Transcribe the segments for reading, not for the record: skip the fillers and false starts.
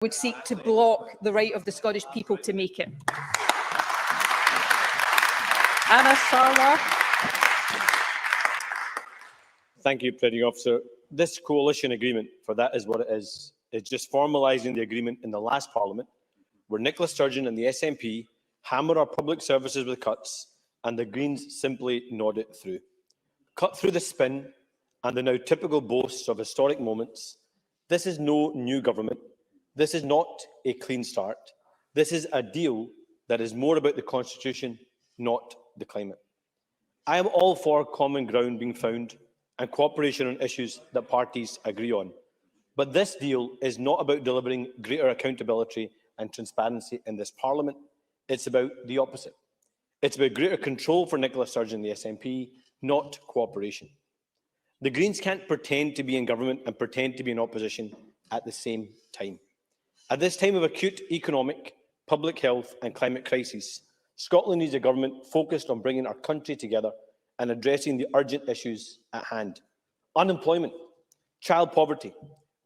would seek to block the right of the Scottish people to make it. Anna Sarwar. Thank you, Presiding Officer. This coalition agreement, for that is what it is just formalising the agreement in the last Parliament, where Nicola Sturgeon and the SNP hammer our public services with cuts, and the Greens simply nod it through. Cut through the spin and the now typical boasts of historic moments. This is no new government. This is not a clean start. This is a deal that is more about the Constitution, not the climate. I am all for common ground being found and cooperation on issues that parties agree on. But this deal is not about delivering greater accountability and transparency in this Parliament. It's about the opposite. It's about greater control for Nicola Sturgeon and the SNP, not cooperation. The Greens can't pretend to be in government and pretend to be in opposition at the same time. At this time of acute economic, public health and climate crises, Scotland needs a government focused on bringing our country together and addressing the urgent issues at hand. Unemployment, child poverty,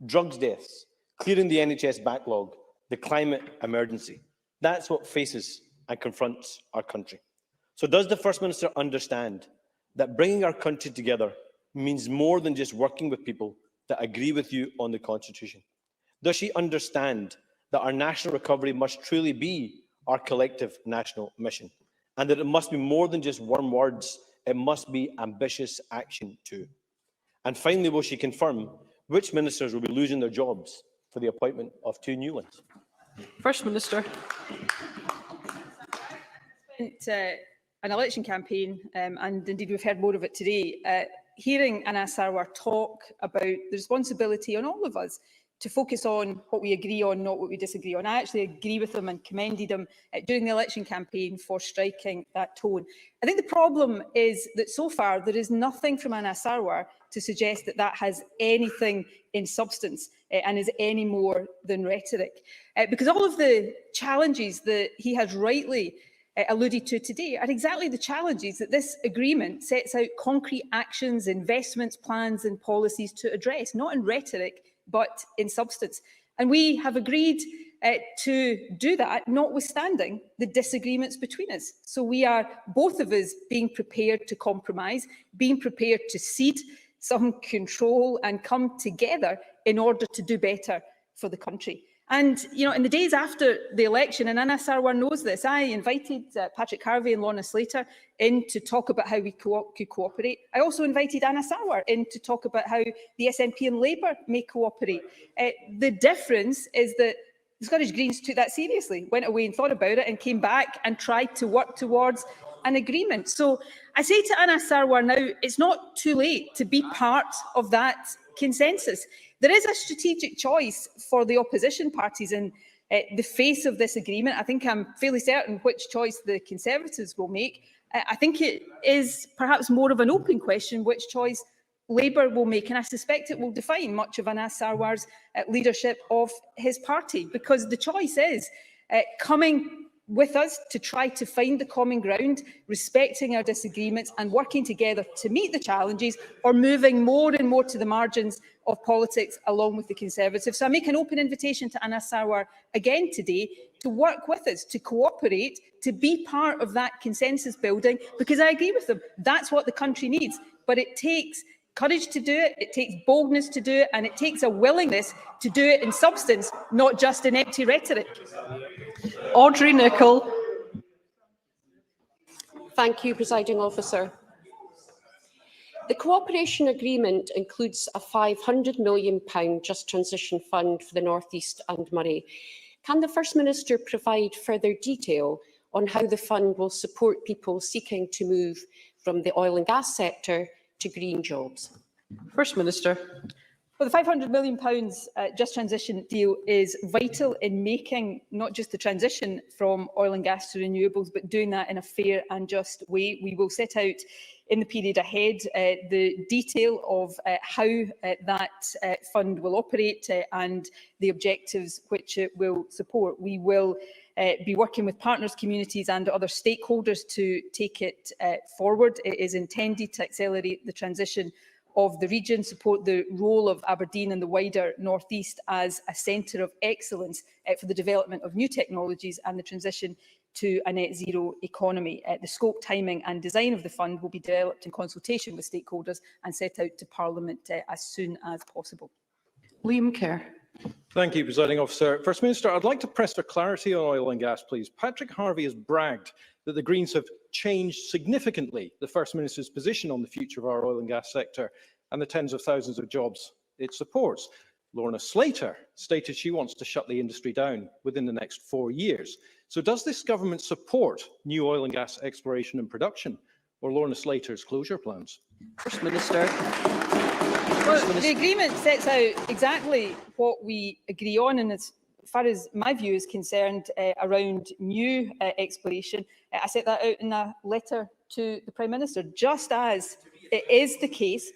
drugs deaths, clearing the NHS backlog, the climate emergency. That's what faces and confronts our country. So does the First Minister understand that bringing our country together means more than just working with people that agree with you on the Constitution? Does she understand that our national recovery must truly be our collective national mission, and that it must be more than just warm words, it must be ambitious action too? And finally, will she confirm which ministers will be losing their jobs for the appointment of 2 new ones? First Minister. An election campaign, and indeed we've heard more of it today, hearing Anna Sarwar talk about the responsibility on all of us to focus on what we agree on, not what we disagree on. I actually agree with him and commended him during the election campaign for striking that tone. I think the problem is that so far there is nothing from Anna Sarwar to suggest that that has anything in substance and is any more than rhetoric. Because all of the challenges that he has rightly alluded to today are exactly the challenges that this agreement sets out concrete actions, investments, plans and policies to address, not in rhetoric, but in substance. And we have agreed to do that, notwithstanding the disagreements between us. So we are, both of us, being prepared to compromise, being prepared to cede some control and come together in order to do better for the country. And, you know, in the days after the election, and Anna Sarwar knows this, I invited Patrick Harvey and Lorna Slater in to talk about how we could cooperate. I also invited Anna Sarwar in to talk about how the SNP and Labour may cooperate. The difference is that the Scottish Greens took that seriously, went away and thought about it and came back and tried to work towards an agreement. So I say to Anna Sarwar now, it's not too late to be part of that consensus. There is a strategic choice for the opposition parties in the face of this agreement. I think I'm fairly certain which choice the Conservatives will make. I think it is perhaps more of an open question which choice Labour will make, and I suspect it will define much of Anna Sarwar's leadership of his party, because the choice is coming with us to try to find the common ground, respecting our disagreements and working together to meet the challenges, or moving more and more to the margins of politics along with the Conservatives. So I make an open invitation to Anna Sarwar again today to work with us, to cooperate, to be part of that consensus building, because I agree with them, that's what the country needs. But it takes courage to do it, it takes boldness to do it, and it takes a willingness to do it in substance, not just in empty rhetoric. Audrey Nicholl. Thank you, Presiding Officer. The cooperation agreement includes a £500 million Just Transition Fund for the North East and Moray. Can the First Minister provide further detail on how the fund will support people seeking to move from the oil and gas sector to green jobs? First Minister. Well, the £500 million Just Transition deal is vital in making not just the transition from oil and gas to renewables, but doing that in a fair and just way. We will set out in the period ahead the detail of how that fund will operate and the objectives which it will support. We will be working with partners, communities and other stakeholders to take it forward. It is intended to accelerate the transition of the region, support the role of Aberdeen and the wider North East as a centre of excellence for the development of new technologies and the transition to a net zero economy. The scope, timing and design of the fund will be developed in consultation with stakeholders and set out to Parliament as soon as possible. Liam Kerr. Thank you, Presiding Officer. First Minister, I'd like to press for clarity on oil and gas, please. Patrick Harvie has bragged that the Greens have changed significantly the First Minister's position on the future of our oil and gas sector and the tens of thousands of jobs it supports. Lorna Slater stated she wants to shut the industry down within the next 4 years. So does this government support new oil and gas exploration and production, or Lorna Slater's closure plans? First Minister. Well, the agreement sets out exactly what we agree on, and as far as my view is concerned around new exploration, I set that out in a letter to the Prime Minister, just as it is the case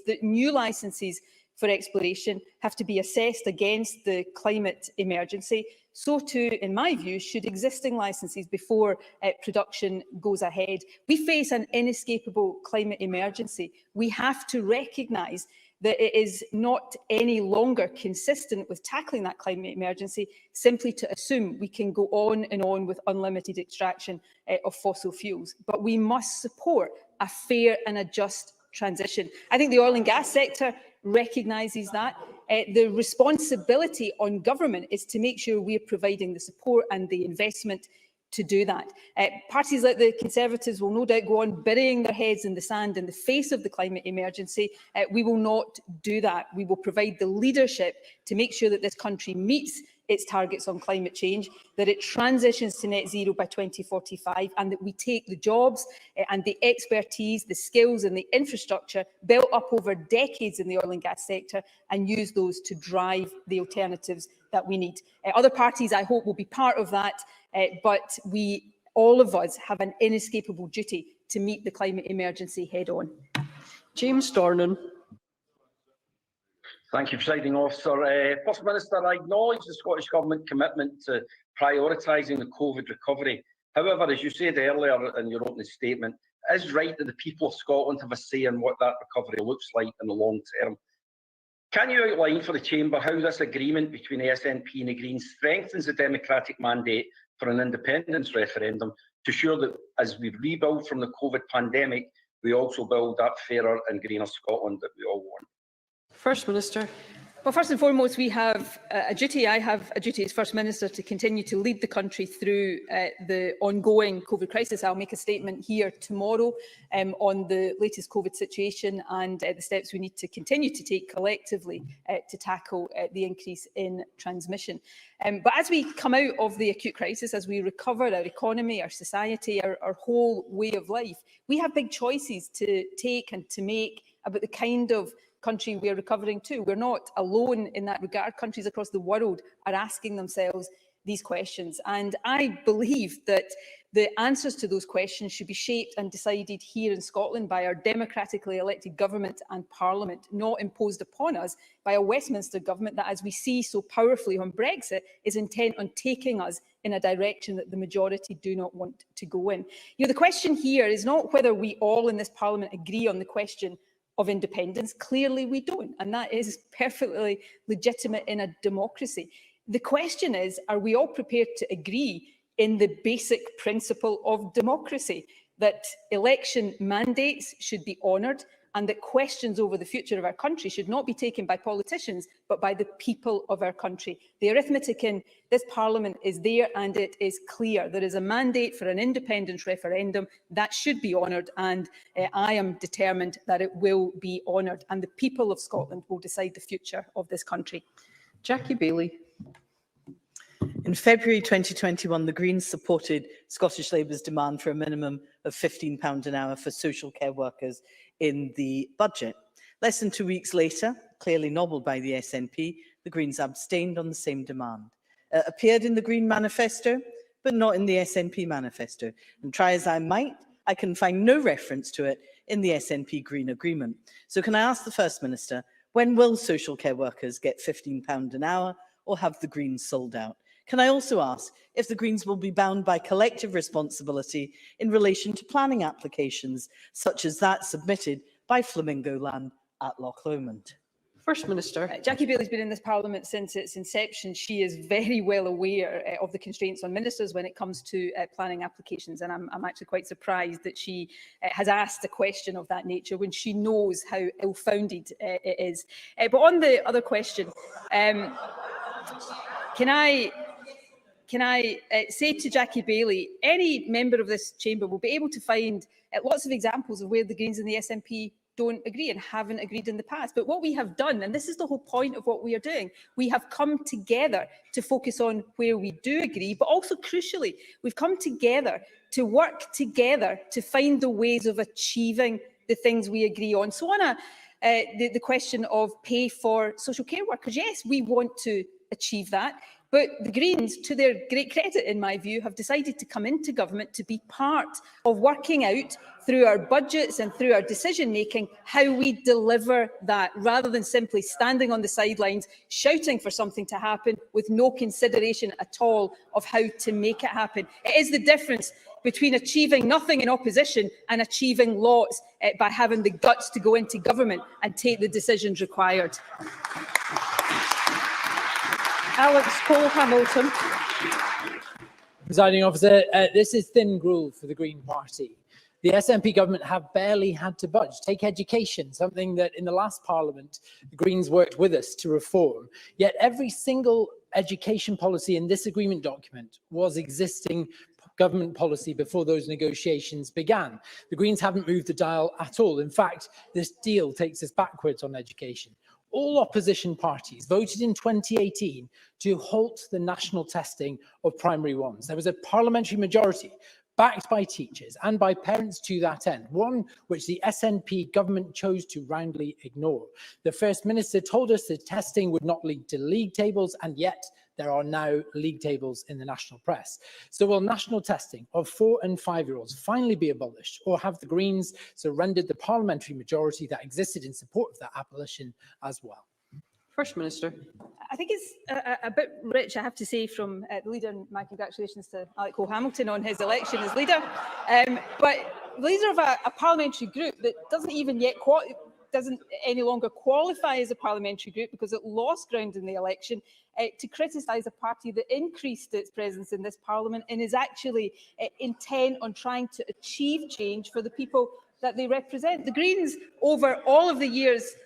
that new licences for exploration have to be assessed against the climate emergency. So too, in my view, should existing licences before production goes ahead. We face an inescapable climate emergency. We have to recognise that it is not any longer consistent with tackling that climate emergency simply to assume we can go on and on with unlimited extraction of fossil fuels. But we must support a fair and a just transition. I think the oil and gas sector recognises that. The responsibility on government is to make sure we are providing the support and the investment to do that. Parties like the Conservatives will no doubt go on burying their heads in the sand in the face of the climate emergency. We will not do that. We will provide the leadership to make sure that this country meets its targets on climate change, that it transitions to net zero by 2045, and that we take the jobs and the expertise, the skills and the infrastructure built up over decades in the oil and gas sector and use those to drive the alternatives that we need. Other parties, I hope, will be part of that, but all of us have an inescapable duty to meet the climate emergency head on. James Dornan. Thank you, Presiding Officer. First Minister, I acknowledge the Scottish Government commitment to prioritising the COVID recovery. However, as you said earlier in your opening statement, it is right that the people of Scotland have a say in what that recovery looks like in the long term. Can you outline for the Chamber how this agreement between the SNP and the Greens strengthens the democratic mandate for an independence referendum to ensure that as we rebuild from the COVID pandemic, we also build that fairer and greener Scotland that we all want? First Minister. Well, first and foremost, we have a duty. I have a duty as First Minister to continue to lead the country through the ongoing COVID crisis. I'll make a statement here tomorrow on the latest COVID situation and the steps we need to continue to take collectively to tackle the increase in transmission. But as we come out of the acute crisis, as we recover our economy, our society, our whole way of life, we have big choices to take and to make about the kind of country we are recovering to. We're not alone in that regard. Countries across the world are asking themselves these questions. And I believe that the answers to those questions should be shaped and decided here in Scotland by our democratically elected government and parliament, not imposed upon us by a Westminster government that, as we see so powerfully on Brexit, is intent on taking us in a direction that the majority do not want to go in. You know, the question here is not whether we all in this parliament agree on the question of independence. Clearly we don't, and that is perfectly legitimate in a democracy. The question is, are we all prepared to agree in the basic principle of democracy, that election mandates should be honoured and that questions over the future of our country should not be taken by politicians, but by the people of our country? The arithmetic in this Parliament is there and it is clear. There is a mandate for an independence referendum that should be honoured, and I am determined that it will be honoured, and the people of Scotland will decide the future of this country. Jackie Bailey. In February 2021, the Greens supported Scottish Labour's demand for a minimum of £15 an hour for social care workers in the budget. Less than 2 weeks later, clearly nobbled by the SNP, the Greens abstained on the same demand. It appeared in the Green manifesto, but not in the SNP manifesto. And try as I might, I can find no reference to it in the SNP Green agreement. So can I ask the First Minister, when will social care workers get £15 an hour, or have the Greens sold out? Can I also ask if the Greens will be bound by collective responsibility in relation to planning applications, such as that submitted by Flamingo Land at Loch Lomond. First Minister. Jackie Bailey's been in this Parliament since its inception. She is very well aware of the constraints on ministers when it comes to planning applications, and I'm actually quite surprised that she has asked a question of that nature when she knows how ill-founded it is. But on the other question, can I say to Jackie Bailey, any member of this chamber will be able to find lots of examples of where the Greens and the SNP don't agree and haven't agreed in the past. But what we have done, and this is the whole point of what we are doing, we have come together to focus on where we do agree, but also crucially, we've come together to work together to find the ways of achieving the things we agree on. So on the question of pay for social care workers, yes, we want to achieve that. But the Greens, to their great credit, in my view, have decided to come into government to be part of working out through our budgets and through our decision-making how we deliver that, rather than simply standing on the sidelines, shouting for something to happen with no consideration at all of how to make it happen. It is the difference between achieving nothing in opposition and achieving lots by having the guts to go into government and take the decisions required. Alex Cole-Hamilton. Presiding officer, this is thin gruel for the Green Party. The SNP government have barely had to budge. Take education, something that in the last Parliament, the Greens worked with us to reform. Yet every single education policy in this agreement document was existing government policy before those negotiations began. The Greens haven't moved the dial at all. In fact, this deal takes us backwards on education. All opposition parties voted in 2018 to halt the national testing of primary ones. There was a parliamentary majority backed by teachers and by parents to that end, one which the SNP government chose to roundly ignore. The First Minister told us that testing would not lead to league tables, and yet there are now league tables in the national press. So will national testing of 4- and 5-year-olds finally be abolished, or have the Greens surrendered the parliamentary majority that existed in support of that abolition as well? First Minister. I think it's a bit rich, I have to say, from the leader, and my congratulations to Alex Cole-Hamilton on his election as leader. But the leader of a parliamentary group that doesn't even yet doesn't any longer qualify as a parliamentary group because it lost ground in the election, to criticise a party that increased its presence in this parliament and is actually intent on trying to achieve change for the people that they represent. The Greens, over all of the years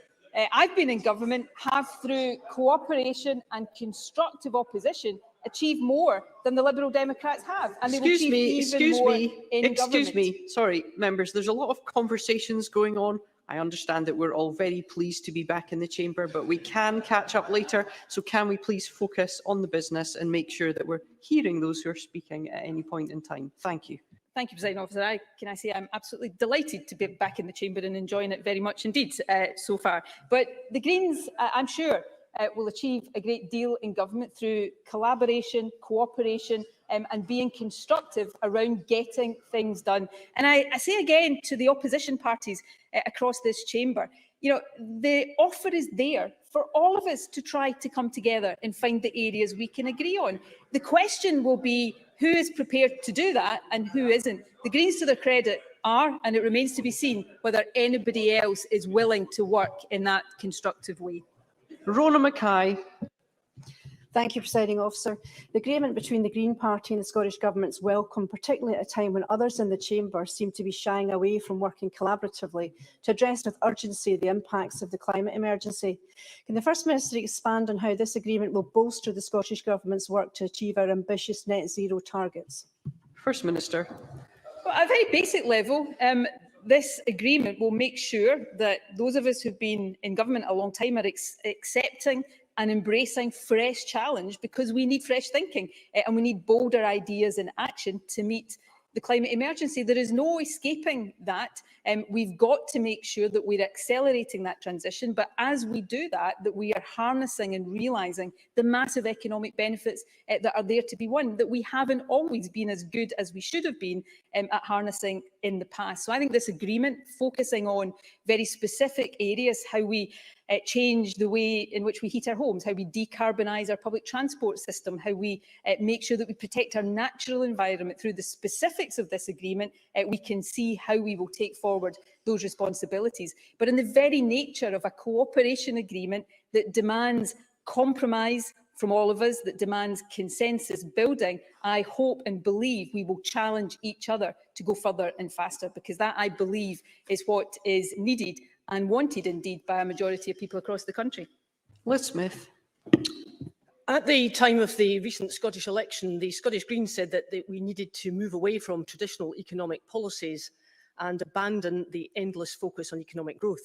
I've been in government, have, through cooperation and constructive opposition, achieved more than the Liberal Democrats have. And they will achieve even more in government. Excuse me. Sorry, members, there's a lot of conversations going on. I understand that we're all very pleased to be back in the chamber, but we can catch up later. So can we please focus on the business and make sure that we're hearing those who are speaking at any point in time? Thank you. Thank you, Presiding Officer. Can I say I'm absolutely delighted to be back in the chamber and enjoying it very much indeed so far. But the Greens, I'm sure, will achieve a great deal in government through collaboration, cooperation, and being constructive around getting things done. And I say again to the opposition parties across this chamber, you know, the offer is there for all of us to try to come together and find the areas we can agree on. The question will be who is prepared to do that and who isn't. The Greens, to their credit, are, and it remains to be seen whether anybody else is willing to work in that constructive way. Rona Mackay. Thank you, Presiding Officer. The agreement between the Green Party and the Scottish Government is welcome, particularly at a time when others in the chamber seem to be shying away from working collaboratively to address with urgency the impacts of the climate emergency. Can the First Minister expand on how this agreement will bolster the Scottish Government's work to achieve our ambitious net zero targets? First Minister. Well, at a very basic level, this agreement will make sure that those of us who've been in government a long time are accepting and embracing fresh challenge, because we need fresh thinking and we need bolder ideas and action to meet the climate emergency. There is no escaping that. We've got to make sure that we're accelerating that transition, but as we do that, that we are harnessing and realising the massive economic benefits that are there to be won, that we haven't always been as good as we should have been at harnessing in the past. So I think this agreement, focusing on very specific areas, how we change the way in which we heat our homes, how we decarbonise our public transport system, how we make sure that we protect our natural environment through the specifics of this agreement, we can see how we will take forward those responsibilities. But in the very nature of a cooperation agreement that demands compromise from all of us, that demands consensus building, I hope and believe we will challenge each other to go further and faster, because that, I believe, is what is needed and wanted indeed by a majority of people across the country. Liz Smith. At the time of the recent Scottish election, the Scottish Greens said that we needed to move away from traditional economic policies and abandon the endless focus on economic growth.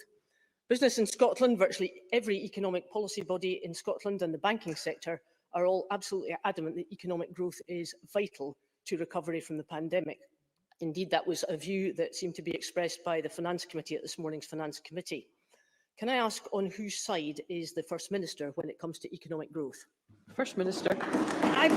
Business in Scotland, virtually every economic policy body in Scotland and the banking sector are all absolutely adamant that economic growth is vital to recovery from the pandemic. Indeed, that was a view that seemed to be expressed by the Finance Committee at this morning's Finance Committee. Can I ask on whose side is the First Minister when it comes to economic growth? First Minister. I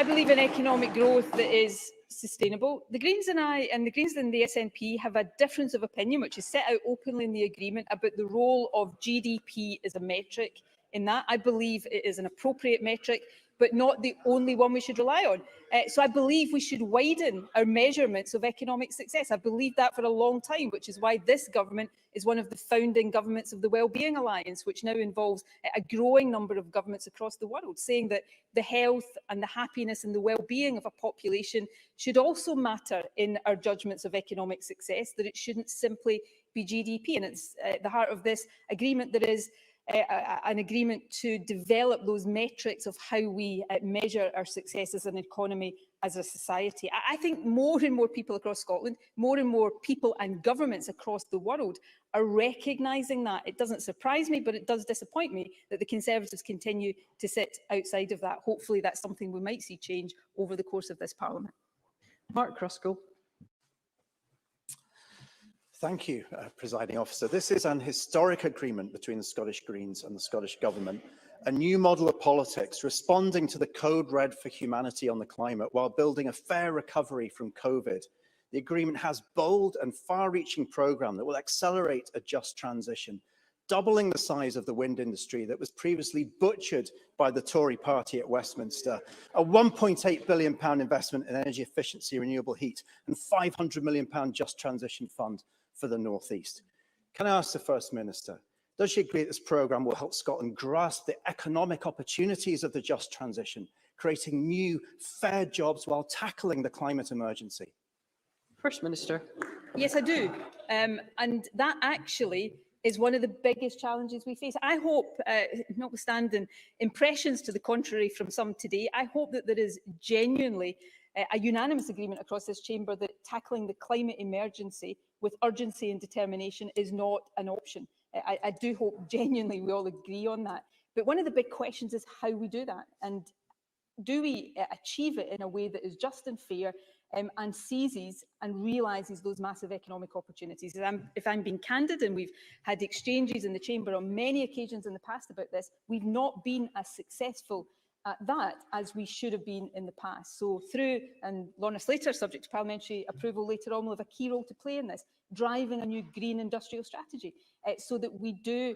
believe in economic growth that is sustainable. The Greens and the Greens and the SNP have a difference of opinion, which is set out openly in the agreement, about the role of GDP as a metric. In that, I believe it is an appropriate metric, but not the only one we should rely on. So I believe we should widen our measurements of economic success. I believe that for a long time, which is why this government is one of the founding governments of the Wellbeing Alliance, which now involves a growing number of governments across the world, saying that the health and the happiness and the well-being of a population should also matter in our judgments of economic success, that it shouldn't simply be GDP. And it's at the heart of this agreement that is an agreement to develop those metrics of how we measure our success as an economy, as a society. I think more and more people across Scotland, more and more people and governments across the world are recognising that. It doesn't surprise me, but it does disappoint me that the Conservatives continue to sit outside of that. Hopefully that's something we might see change over the course of this Parliament. Mark Ruskell. Thank you, Presiding Officer. This is an historic agreement between the Scottish Greens and the Scottish Government, a new model of politics responding to the code red for humanity on the climate while building a fair recovery from COVID. The agreement has bold and far-reaching programme that will accelerate a just transition, doubling the size of the wind industry that was previously butchered by the Tory party at Westminster, a £1.8 billion investment in energy efficiency, renewable heat, and £500 million just transition fund for the North East. Can I ask the First Minister, does she agree that this programme will help Scotland grasp the economic opportunities of the just transition, creating new, fair jobs while tackling the climate emergency? First Minister. Yes, I do. And that actually is one of the biggest challenges we face. I hope, notwithstanding impressions to the contrary from some today, I hope that there is genuinely a unanimous agreement across this chamber that tackling the climate emergency with urgency and determination is not an option. I do hope genuinely we all agree on that. But one of the big questions is how we do that. And do we achieve it in a way that is just and fair and seizes and realises those massive economic opportunities? If I'm being candid, and we've had exchanges in the chamber on many occasions in the past about this, we've not been as successful at that as we should have been in the past. So through, and Lorna Slater, subject to parliamentary approval later on, will have a key role to play in this, driving a new green industrial strategy so that we do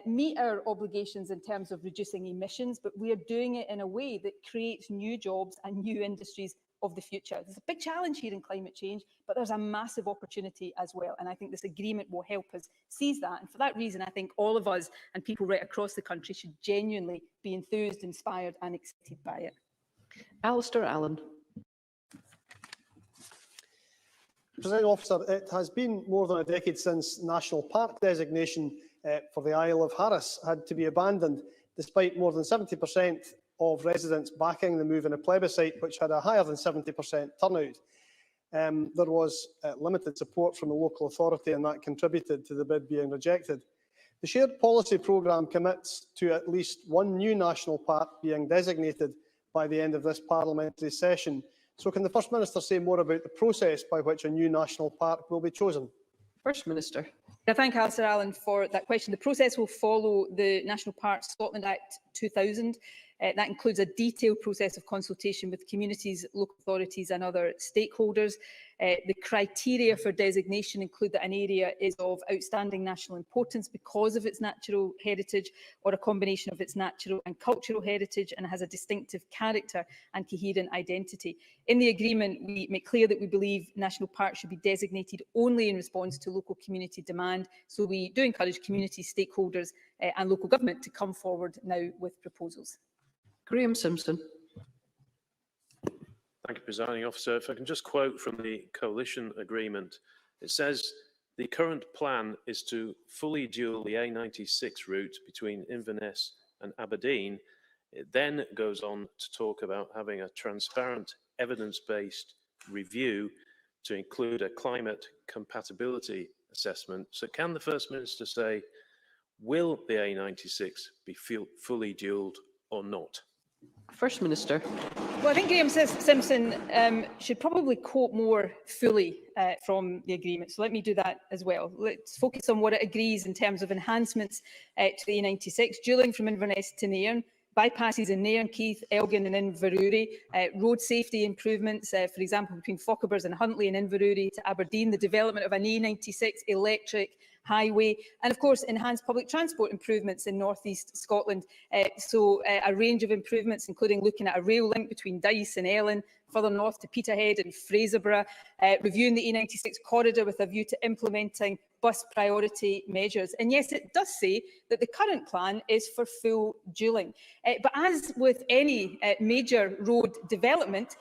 meet our obligations in terms of reducing emissions, but we are doing it in a way that creates new jobs and new industries of the future. There's a big challenge here in climate change, but there's a massive opportunity as well. And I think this agreement will help us seize that. And for that reason, I think all of us and people right across the country should genuinely be enthused, inspired and excited by it. Alistair Allen. Presiding Officer, it has been more than a decade since national park designation for the Isle of Harris had to be abandoned, despite more than 70% of residents backing the move in a plebiscite, which had a higher than 70% turnout. There was limited support from the local authority, and that contributed to the bid being rejected. The shared policy programme commits to at least one new national park being designated by the end of this parliamentary session. So can the First Minister say more about the process by which a new national park will be chosen? First Minister. I thank Alistair Allen for that question. The process will follow the National Parks Scotland Act 2000. That includes a detailed process of consultation with communities, local authorities and other stakeholders. The criteria for designation include that an area is of outstanding national importance because of its natural heritage or a combination of its natural and cultural heritage and has a distinctive character and coherent identity. In the agreement, we make clear that we believe national parks should be designated only in response to local community demand. So we do encourage community stakeholders and local government to come forward now with proposals. Graham Simpson. Thank you, Presiding Officer. If I can just quote from the coalition agreement, it says the current plan is to fully dual the A96 route between Inverness and Aberdeen. It then goes on to talk about having a transparent, evidence-based review to include a climate compatibility assessment. So can the First Minister say, will the A96 be fully dualled or not? First Minister. Well, I think Graham Simpson should probably quote more fully from the agreement. So let me do that as well. Let's focus on what it agrees in terms of enhancements to the A96, dualling from Inverness to Nairn, bypasses in Nairn, Keith, Elgin and Inverurie, road safety improvements, for example, between Fochabers and Huntly and Inverurie to Aberdeen, the development of an A96 electric highway, and of course enhanced public transport improvements in North East Scotland. So a range of improvements, including looking at a rail link between Dice and Ellen, further north to Peterhead and Fraserburgh, reviewing the E96 corridor with a view to implementing bus priority measures. And yes, it does say that the current plan is for full dualling. But as with any major road development,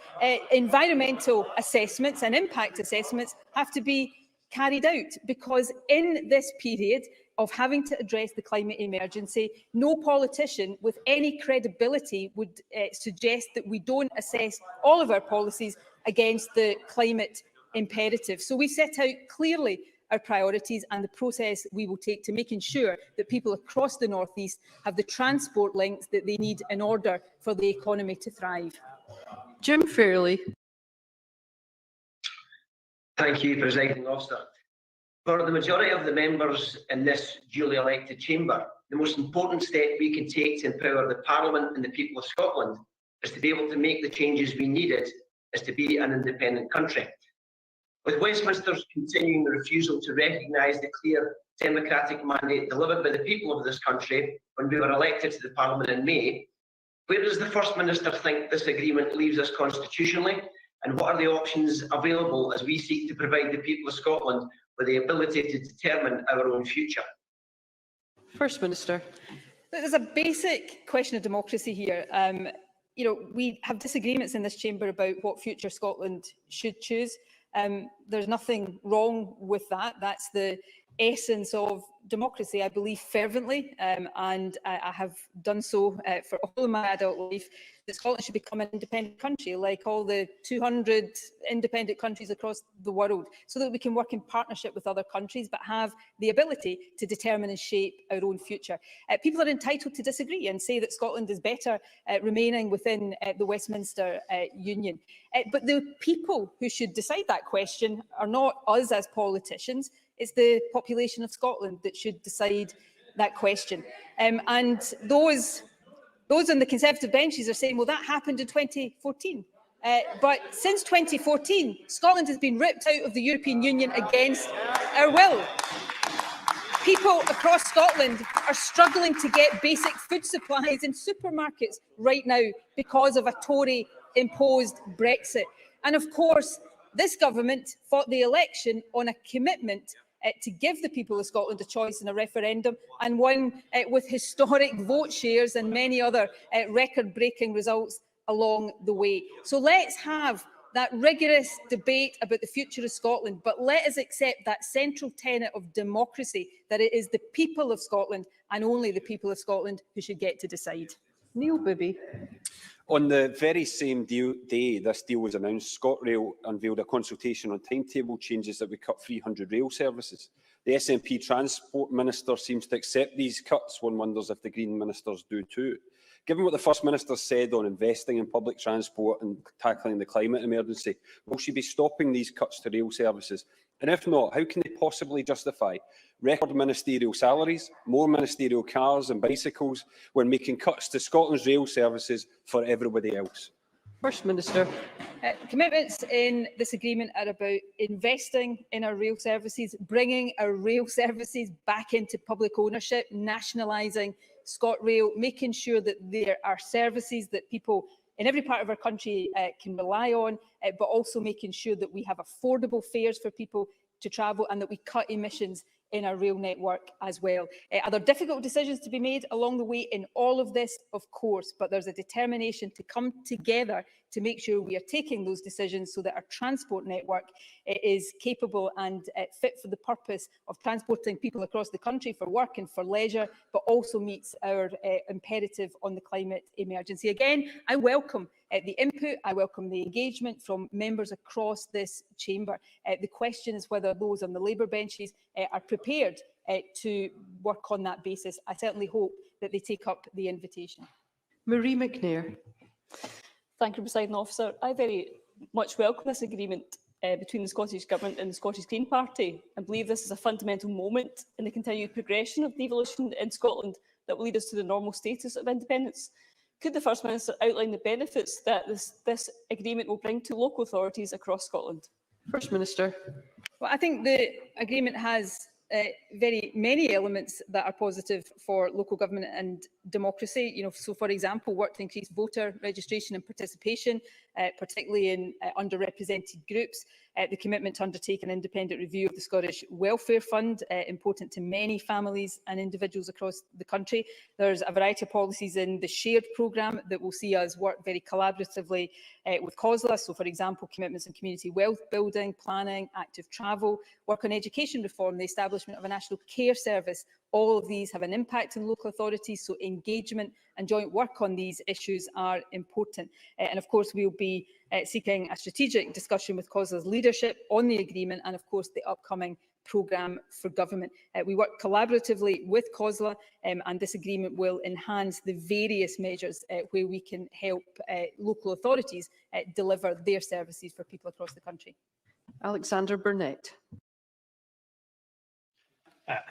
environmental assessments and impact assessments have to be carried out, because in this period of having to address the climate emergency, no politician with any credibility would suggest that we don't assess all of our policies against the climate imperative. So we set out clearly our priorities and the process we will take to making sure that people across the North East have the transport links that they need in order for the economy to thrive. Jim Fairley. Thank you, Presiding Officer. For the majority of the members in this duly elected chamber, the most important step we can take to empower the Parliament and the people of Scotland is to be able to make the changes we needed, is to be an independent country. With Westminster's continuing refusal to recognise the clear democratic mandate delivered by the people of this country when we were elected to the Parliament in May, where does the First Minister think this agreement leaves us constitutionally? And what are the options available as we seek to provide the people of Scotland with the ability to determine our own future? First Minister. There's a basic question of democracy here. You know, we have disagreements in this chamber about what future Scotland should choose. There's nothing wrong with that. That's the essence of democracy. I believe fervently, and I have done so for all of my adult life, that Scotland should become an independent country, like all the 200 independent countries across the world, so that we can work in partnership with other countries, but have the ability to determine and shape our own future. People are entitled to disagree and say that Scotland is better remaining within the Westminster Union. But the people who should decide that question are not us as politicians. It's the population of Scotland that should decide that question. And those on the Conservative benches are saying, well, that happened in 2014. But since 2014, Scotland has been ripped out of the European Union against our will. People across Scotland are struggling to get basic food supplies in supermarkets right now because of a Tory-imposed Brexit. And of course, this government fought the election on a commitment to give the people of Scotland a choice in a referendum, and won with historic vote shares and many other record-breaking results along the way. So let's have that rigorous debate about the future of Scotland, but let us accept that central tenet of democracy, that it is the people of Scotland and only the people of Scotland who should get to decide. Neil Bibby. On the very same day this deal was announced, ScotRail unveiled a consultation on timetable changes that would cut 300 rail services. The SNP Transport Minister seems to accept these cuts. One wonders if the Green Ministers do too. Given what the First Minister said on investing in public transport and tackling the climate emergency, will she be stopping these cuts to rail services And if not, how can they possibly justify record ministerial salaries, more ministerial cars and bicycles when making cuts to Scotland's rail services for everybody else? First Minister. Commitments in this agreement are about investing in our rail services, bringing our rail services back into public ownership, nationalising ScotRail, making sure that there are services that people in every part of our country can rely on, but also making sure that we have affordable fares for people to travel and that we cut emissions in our rail network as well. Are there difficult decisions to be made along the way in all of this? Of course, but there's a determination to come together to make sure we are taking those decisions so that our transport network is capable and fit for the purpose of transporting people across the country for work and for leisure, but also meets our imperative on the climate emergency. Again, I welcome the input, I welcome the engagement from members across this chamber. The question is whether those on the Labour benches are prepared to work on that basis. I certainly hope that they take up the invitation. Marie McNair. Thank you, Presiding Officer. I very much welcome this agreement between the Scottish Government and the Scottish Green Party and believe this is a fundamental moment in the continued progression of devolution in Scotland that will lead us to the normal status of independence. Could the First Minister outline the benefits that this agreement will bring to local authorities across Scotland? First Minister. Well, I think the agreement has very many elements that are positive for local government and democracy. So for example, work to increase voter registration and participation, particularly in underrepresented groups. The commitment to undertake an independent review of the Scottish Welfare Fund, important to many families and individuals across the country. There's a variety of policies in the shared programme that will see us work very collaboratively with COSLA. So, for example, commitments in community wealth building, planning, active travel, work on education reform, the establishment of a national care service. All of these have an impact on local authorities, so engagement and joint work on these issues are important. And of course, we'll be seeking a strategic discussion with COSLA's leadership on the agreement and, of course, the upcoming programme for government. We work collaboratively with COSLA and this agreement will enhance the various measures where we can help local authorities deliver their services for people across the country. Alexander Burnett.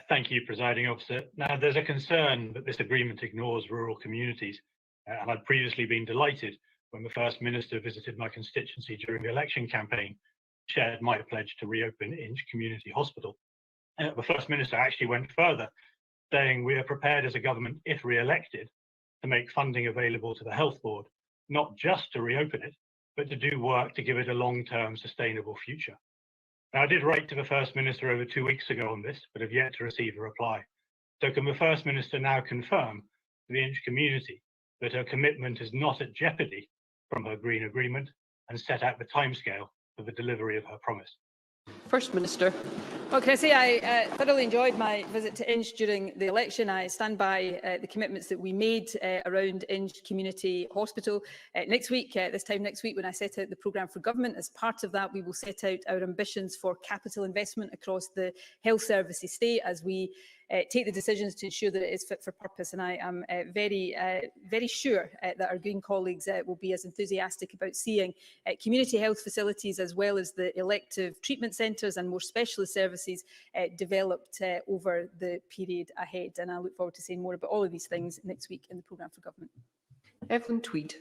Thank you, Presiding Officer. Now, there's a concern that this agreement ignores rural communities, and I'd previously been delighted when the First Minister visited my constituency during the election campaign, shared my pledge to reopen Inch Community Hospital. The First Minister actually went further, saying we are prepared as a government, if re-elected, to make funding available to the Health Board, not just to reopen it, but to do work to give it a long-term sustainable future. Now, I did write to the First Minister over 2 weeks ago on this, but have yet to receive a reply. So can the First Minister now confirm to the Inch community that her commitment is not at jeopardy from her Green Agreement and set out the timescale for the delivery of her promise? First Minister. Well, can I say I thoroughly enjoyed my visit to Inch during the election. I stand by the commitments that we made around Inch Community Hospital. Next week, this time next week, when I set out the programme for government, as part of that, we will set out our ambitions for capital investment across the health service estate as we take the decisions to ensure that it is fit for purpose. And I am very sure that our Green colleagues will be as enthusiastic about seeing community health facilities as well as the elective treatment centres and more specialist services developed over the period ahead. And I look forward to seeing more about all of these things next week in the programme for government. Evelyn Tweed.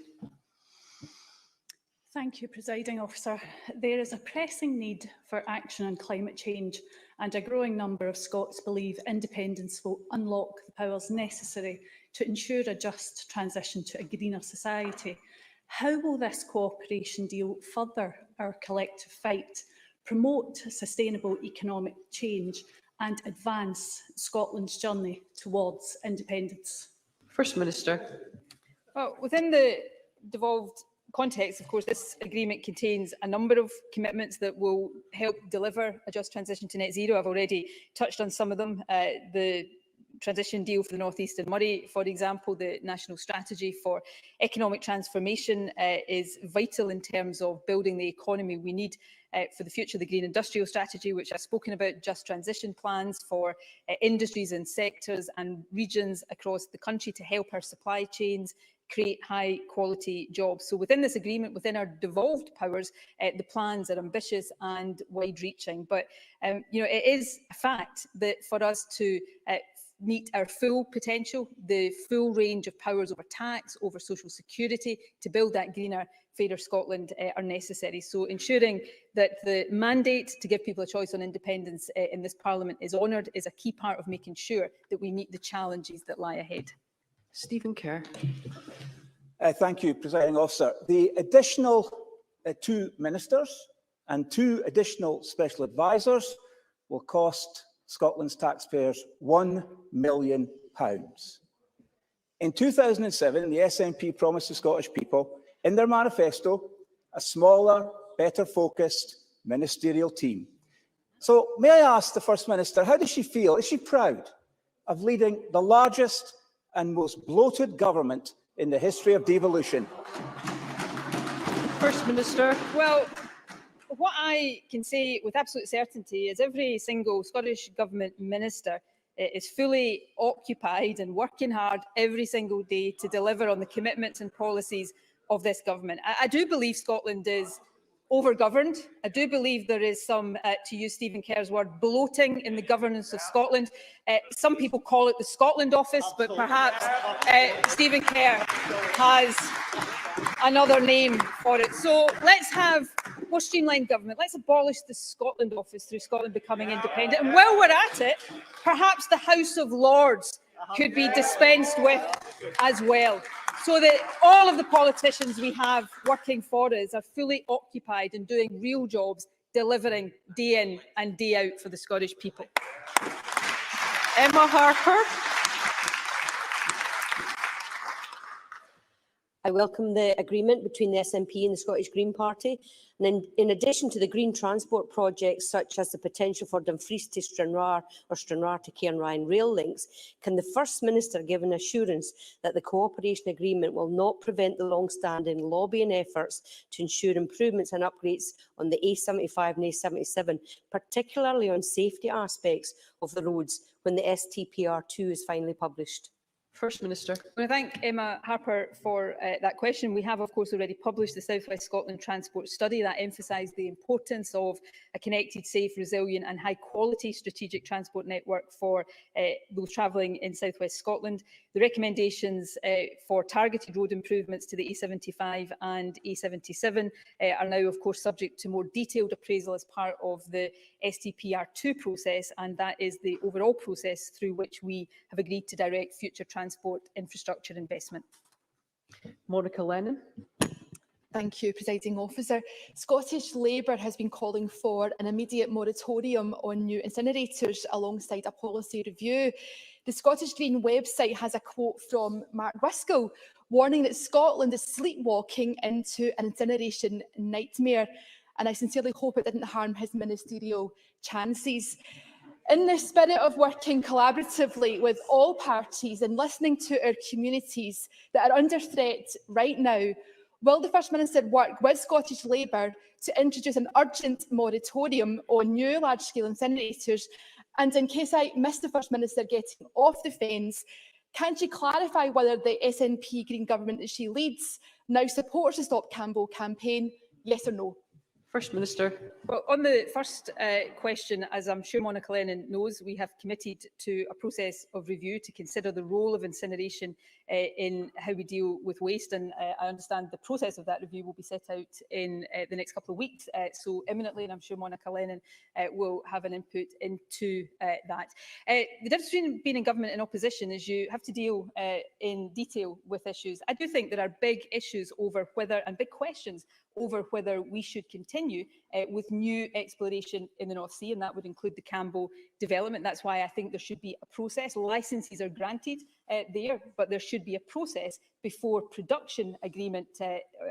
Thank you, Presiding Officer. There is a pressing need for action on climate change, and a growing number of Scots believe independence will unlock the powers necessary to ensure a just transition to a greener society. How will this cooperation deal further our collective fight, promote sustainable economic change and advance Scotland's journey towards independence? First Minister. Well, within the devolved context, of course, this agreement contains a number of commitments that will help deliver a just transition to net zero. I've already touched on some of them. The transition deal for the North East and Moray, for example, the national strategy for economic transformation is vital in terms of building the economy we need for the future. The Green Industrial Strategy, which I've spoken about, just transition plans for industries and sectors and regions across the country to help our supply chains create high quality jobs. So within this agreement, within our devolved powers, the plans are ambitious and wide reaching. But you know, it is a fact that for us to meet our full potential, the full range of powers over tax, over social security, to build that greener, fairer Scotland are necessary. So ensuring that the mandate to give people a choice on independence in this Parliament is honoured is a key part of making sure that we meet the challenges that lie ahead. Stephen Kerr. Thank you, Presiding Officer. The additional 2 ministers and 2 additional special advisors will cost Scotland's taxpayers £1 million. In 2007, the SNP promised the Scottish people, in their manifesto, a smaller, better focused ministerial team. So may I ask the First Minister, how does she feel? Is she proud of leading the largest and most bloated government in the history of devolution? First Minister. Well, what I can say with absolute certainty is every single Scottish Government minister is fully occupied and working hard every single day to deliver on the commitments and policies of this government. I do believe Scotland is over-governed. I do believe there is some, to use Stephen Kerr's word, bloating in the governance of Scotland. Some people call it the Scotland Office, but perhaps Stephen Kerr has another name for it. So let's have more streamlined government. Let's abolish the Scotland Office through Scotland becoming independent. And while we're at it, perhaps the House of Lords could be dispensed with as well, so that all of the politicians we have working for us are fully occupied and doing real jobs, delivering day in and day out for the Scottish people. Emma Harper. I welcome the agreement between the SNP and the Scottish Green Party. And in addition to the green transport projects, such as the potential for Dumfries to Stranraer or Stranraer to Cairnryan rail links, can the First Minister give an assurance that the cooperation agreement will not prevent the long-standing lobbying efforts to ensure improvements and upgrades on the A75 and A77, particularly on safety aspects of the roads, when the STPR2 is finally published? First Minister. I want to thank Emma Harper for that question. We have, of course, already published the South West Scotland Transport Study that emphasised the importance of a connected, safe, resilient and high-quality strategic transport network for those travelling in South West Scotland. The recommendations for targeted road improvements to the A75 and A77 are now, of course, subject to more detailed appraisal as part of the STPR2 process, and that is the overall process through which we have agreed to direct future transport infrastructure investment. Monica Lennon. Thank you, Presiding Officer. Scottish Labour has been calling for an immediate moratorium on new incinerators alongside a policy review. The Scottish Green website has a quote from Mark Wiskell warning that Scotland is sleepwalking into an incineration nightmare, and I sincerely hope it didn't harm his ministerial chances. In the spirit of working collaboratively with all parties and listening to our communities that are under threat right now, will the First Minister work with Scottish Labour to introduce an urgent moratorium on new large-scale incinerators? And in case I missed the First Minister getting off the fence, can she clarify whether the SNP Green government that she leads now supports the Stop Campbell campaign, yes or no? First Minister. Well, on the first question, as I'm sure Monica Lennon knows, we have committed to a process of review to consider the role of incineration in how we deal with waste, and I understand the process of that review will be set out in the next couple of weeks, so imminently, and I'm sure Monica Lennon will have an input into that. The difference between being in government and opposition is you have to deal in detail with issues. I do think there are big issues over whether, and big questions over whether we should continue with new exploration in the North Sea, and that would include the Campbell development. That's why I think there should be a process. Licences are granted there, but there should be a process before production agreement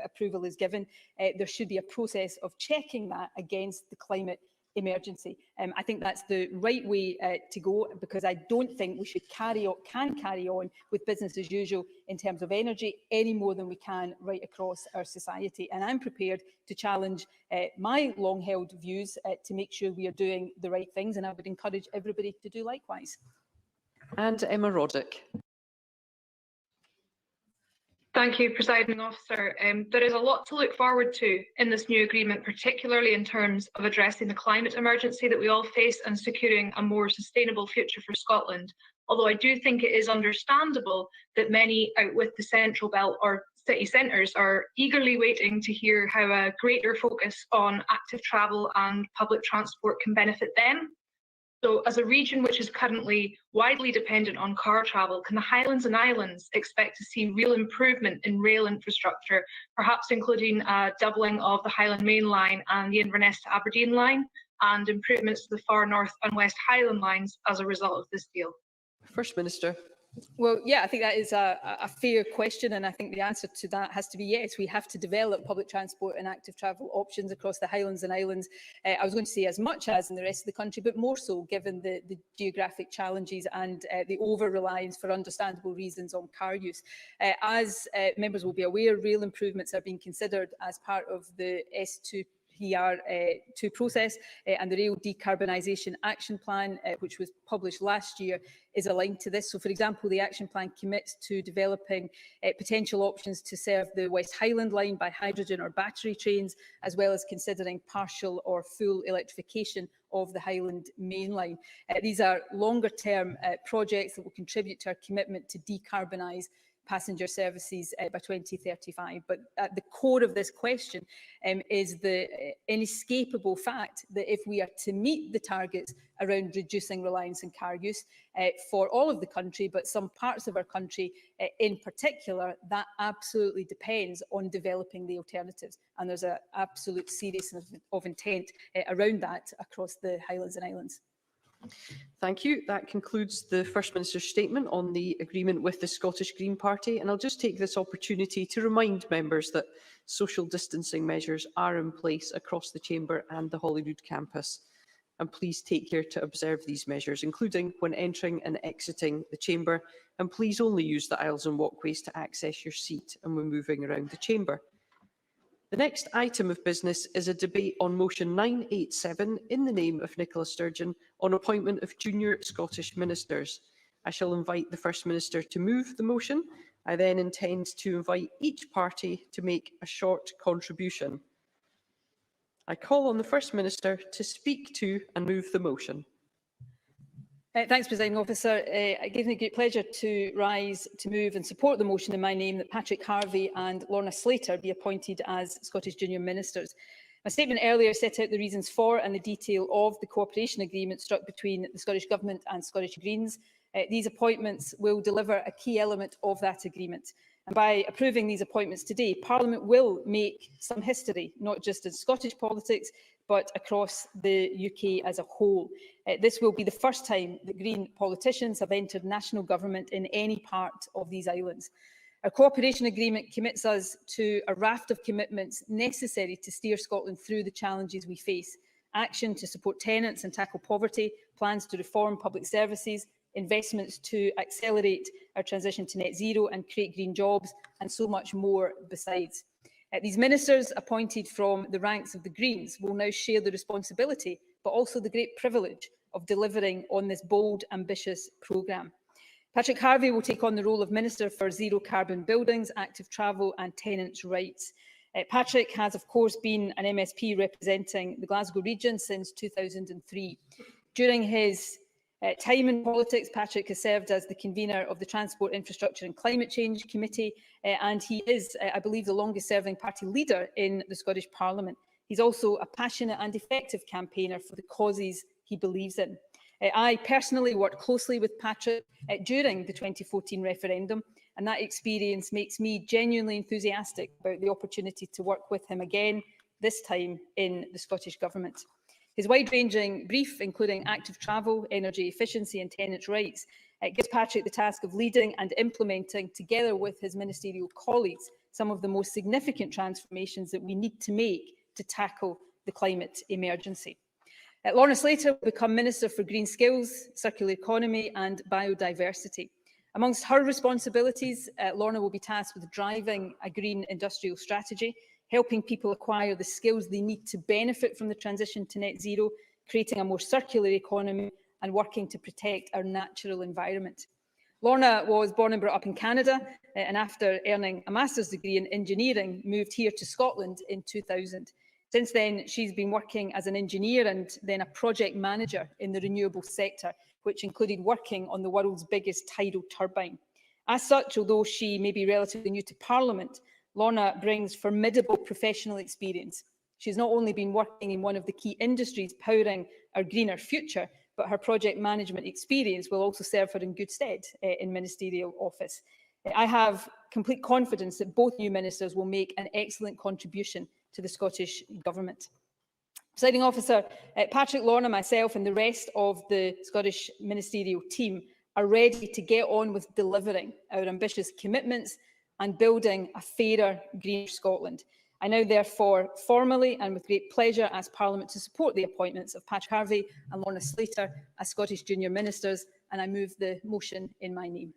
approval is given. There should be a process of checking that against the climate emergency. I think that's the right way to go, because I don't think we should carry on with business as usual in terms of energy any more than we can right across our society. And I'm prepared to challenge my long-held views to make sure we are doing the right things, and I would encourage everybody to do likewise. And Emma Roddick. Thank you, Presiding Officer. There is a lot to look forward to in this new agreement, particularly in terms of addressing the climate emergency that we all face and securing a more sustainable future for Scotland. Although I do think it is understandable that many out with the Central Belt or city centres are eagerly waiting to hear how a greater focus on active travel and public transport can benefit them. So as a region which is currently widely dependent on car travel, can the Highlands and Islands expect to see real improvement in rail infrastructure, perhaps including a doubling of the Highland Main Line and the Inverness to Aberdeen line, and improvements to the Far North and West Highland lines as a result of this deal? First Minister. Well, yeah, I think that is a fair question, and I think the answer to that has to be yes. We have to develop public transport and active travel options across the Highlands and Islands. I was going to say as much as in the rest of the country, but more so given the geographic challenges and the over-reliance for understandable reasons on car use. As members will be aware, rail improvements are being considered as part of the S2 PR2 process, and the Rail Decarbonisation Action Plan, which was published last year, is aligned to this. So, for example, the action plan commits to developing potential options to serve the West Highland line by hydrogen or battery trains, as well as considering partial or full electrification of the Highland Main Line. These are longer-term projects that will contribute to our commitment to decarbonise passenger services by 2035. But at the core of this question is the inescapable fact that if we are to meet the targets around reducing reliance on car use for all of the country, but some parts of our country in particular, that absolutely depends on developing the alternatives. And there's an absolute seriousness of intent around that across the Highlands and Islands. Thank you. That concludes the First Minister's statement on the agreement with the Scottish Green Party. And I'll just take this opportunity to remind members that social distancing measures are in place across the Chamber and the Holyrood campus. And please take care to observe these measures, including when entering and exiting the Chamber. And please only use the aisles and walkways to access your seat and when moving around the Chamber. The next item of business is a debate on motion 987 in the name of Nicola Sturgeon on appointment of junior Scottish ministers. I shall invite the First Minister to move the motion. I then intend to invite each party to make a short contribution. I call on the First Minister to speak to and move the motion. Thanks, Presiding Officer. It gives me great pleasure to rise to move and support the motion in my name that Patrick Harvie and Lorna Slater be appointed as Scottish Junior Ministers. My statement earlier set out the reasons for and the detail of the cooperation agreement struck between the Scottish Government and Scottish Greens. These appointments will deliver a key element of that agreement. And by approving these appointments today, Parliament will make some history, not just in Scottish politics, but across the UK as a whole. This will be the first time that Green politicians have entered national government in any part of these islands. Our cooperation agreement commits us to a raft of commitments necessary to steer Scotland through the challenges we face. Action to support tenants and tackle poverty, plans to reform public services, investments to accelerate our transition to net zero and create green jobs, and so much more besides. These ministers appointed from the ranks of the Greens will now share the responsibility, but also the great privilege of delivering on this bold, ambitious programme. Patrick Harvie will take on the role of Minister for Zero Carbon Buildings, Active Travel and Tenants' Rights. Patrick has, of course, been an MSP representing the Glasgow region since 2003. During his time in politics, Patrick has served as the convener of the Transport, Infrastructure and Climate Change Committee, and he is, I believe, the longest-serving party leader in the Scottish Parliament. He's also a passionate and effective campaigner for the causes he believes in. I personally worked closely with Patrick during the 2014 referendum, and that experience makes me genuinely enthusiastic about the opportunity to work with him again, this time in the Scottish Government. His wide-ranging brief, including active travel, energy efficiency and tenants' rights, gives Patrick the task of leading and implementing, together with his ministerial colleagues, some of the most significant transformations that we need to make to tackle the climate emergency. Lorna Slater will become Minister for Green Skills, Circular Economy and Biodiversity. Amongst her responsibilities, Lorna will be tasked with driving a green industrial strategy, helping people acquire the skills they need to benefit from the transition to net zero, creating a more circular economy and working to protect our natural environment. Lorna was born and brought up in Canada, and after earning a master's degree in engineering, moved here to Scotland in 2000. Since then, she's been working as an engineer and then a project manager in the renewable sector, which included working on the world's biggest tidal turbine. As such, although she may be relatively new to Parliament, Lorna brings formidable professional experience. She's not only been working in one of the key industries powering our greener future, but her project management experience will also serve her in good stead in ministerial office. I have complete confidence that both new ministers will make an excellent contribution to the Scottish Government. Presiding Officer, Patrick, Lorna, myself and the rest of the Scottish ministerial team are ready to get on with delivering our ambitious commitments and building a fairer, greener Scotland. I now therefore formally and with great pleasure ask Parliament to support the appointments of Patrick Harvie and Lorna Slater as Scottish Junior Ministers, and I move the motion in my name.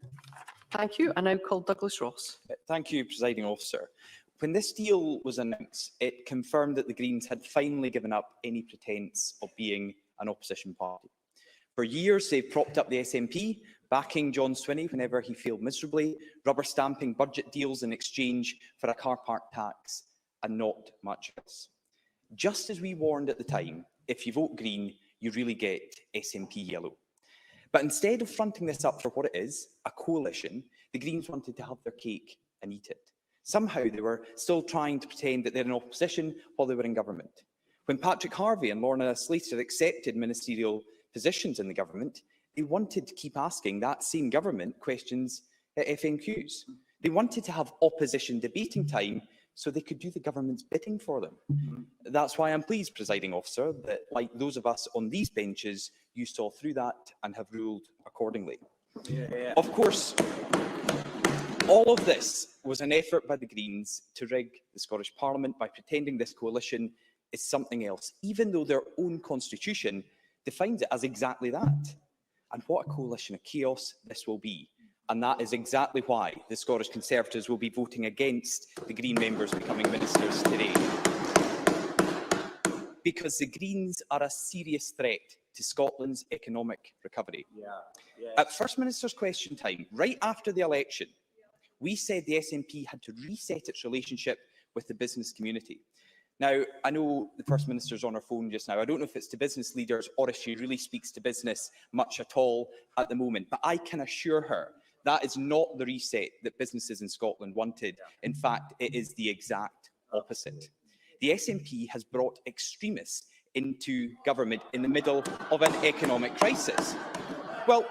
Thank you. I now call Douglas Ross. Thank you, Presiding Officer. When this deal was announced, it confirmed that the Greens had finally given up any pretence of being an opposition party. For years, they've propped up the SNP, backing John Swinney whenever he failed miserably, rubber-stamping budget deals in exchange for a car park tax, and not much else. Just as we warned at the time, if you vote Green, you really get SNP yellow. But instead of fronting this up for what it is, a coalition, the Greens wanted to have their cake and eat it. Somehow they were still trying to pretend that they're in opposition while they were in government. When Patrick Harvie and Lorna Slater accepted ministerial positions in the government, they wanted to keep asking that same government questions at FNQs. They wanted to have opposition debating time so they could do the government's bidding for them. That's why I'm pleased, Presiding Officer, that like those of us on these benches, you saw through that and have ruled accordingly. Yeah. Of course, all of this was an effort by the Greens to rig the Scottish Parliament by pretending this coalition is something else, even though their own constitution defines it as exactly that. And what a coalition of chaos this will be. And that is exactly why the Scottish Conservatives will be voting against the Green members becoming ministers today. Because the Greens are a serious threat to Scotland's economic recovery. At First Minister's question time, right after the election, we said the SNP had to reset its relationship with the business community. Now, I know the First Minister's on her phone just now. I don't know if it's to business leaders or if she really speaks to business much at all at the moment, but I can assure her that is not the reset that businesses in Scotland wanted. In fact, it is the exact opposite. The SNP has brought extremists into government in the middle of an economic crisis. Well,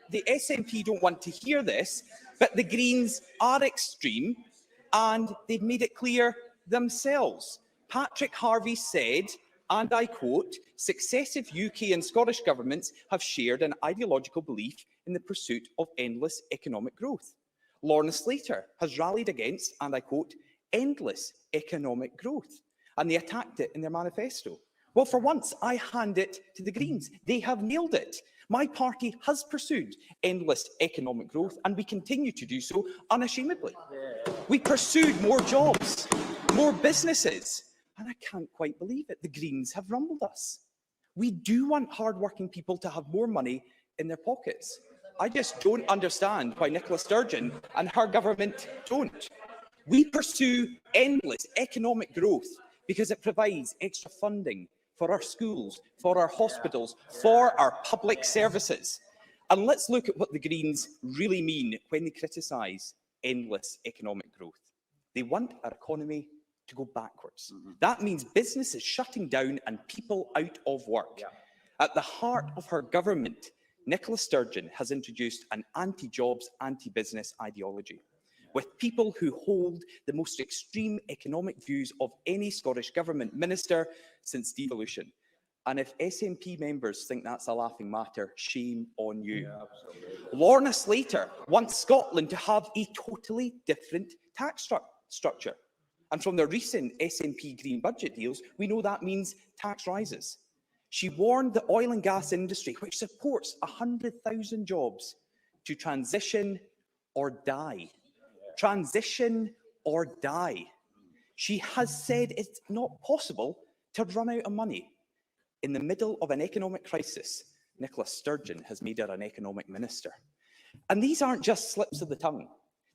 the SNP don't want to hear this, but the Greens are extreme, and they've made it clear themselves. Patrick Harvie said, and I quote, "Successive UK and Scottish governments have shared an ideological belief in the pursuit of endless economic growth." Lorna Slater has rallied against, and I quote, "endless economic growth," and they attacked it in their manifesto. Well, for once, I hand it to the Greens. They have nailed it. My party has pursued endless economic growth, and we continue to do so unashamedly. We pursued more jobs, more businesses, and I can't quite believe it. The Greens have rumbled us. We do want hard-working people to have more money in their pockets. I just don't understand why Nicola Sturgeon and her government don't. We pursue endless economic growth because it provides extra funding for our schools, for our hospitals, for our public services. And let's look at what the Greens really mean when they criticise endless economic growth. They want our economy to go backwards. That means businesses shutting down and people out of work. At the heart of her government, Nicola Sturgeon has introduced an anti-jobs, anti-business ideology, with people who hold the most extreme economic views of any Scottish Government minister since devolution. And if SNP members think that's a laughing matter, shame on you. Lorna Slater wants Scotland to have a totally different tax structure. And from the recent SNP Green budget deals, we know that means tax rises. She warned the oil and gas industry, which supports 100,000 jobs, to transition or die. Transition or die. She has said it's not possible to run out of money. In the middle of an economic crisis, Nicola Sturgeon has made her an economic minister. And these aren't just slips of the tongue.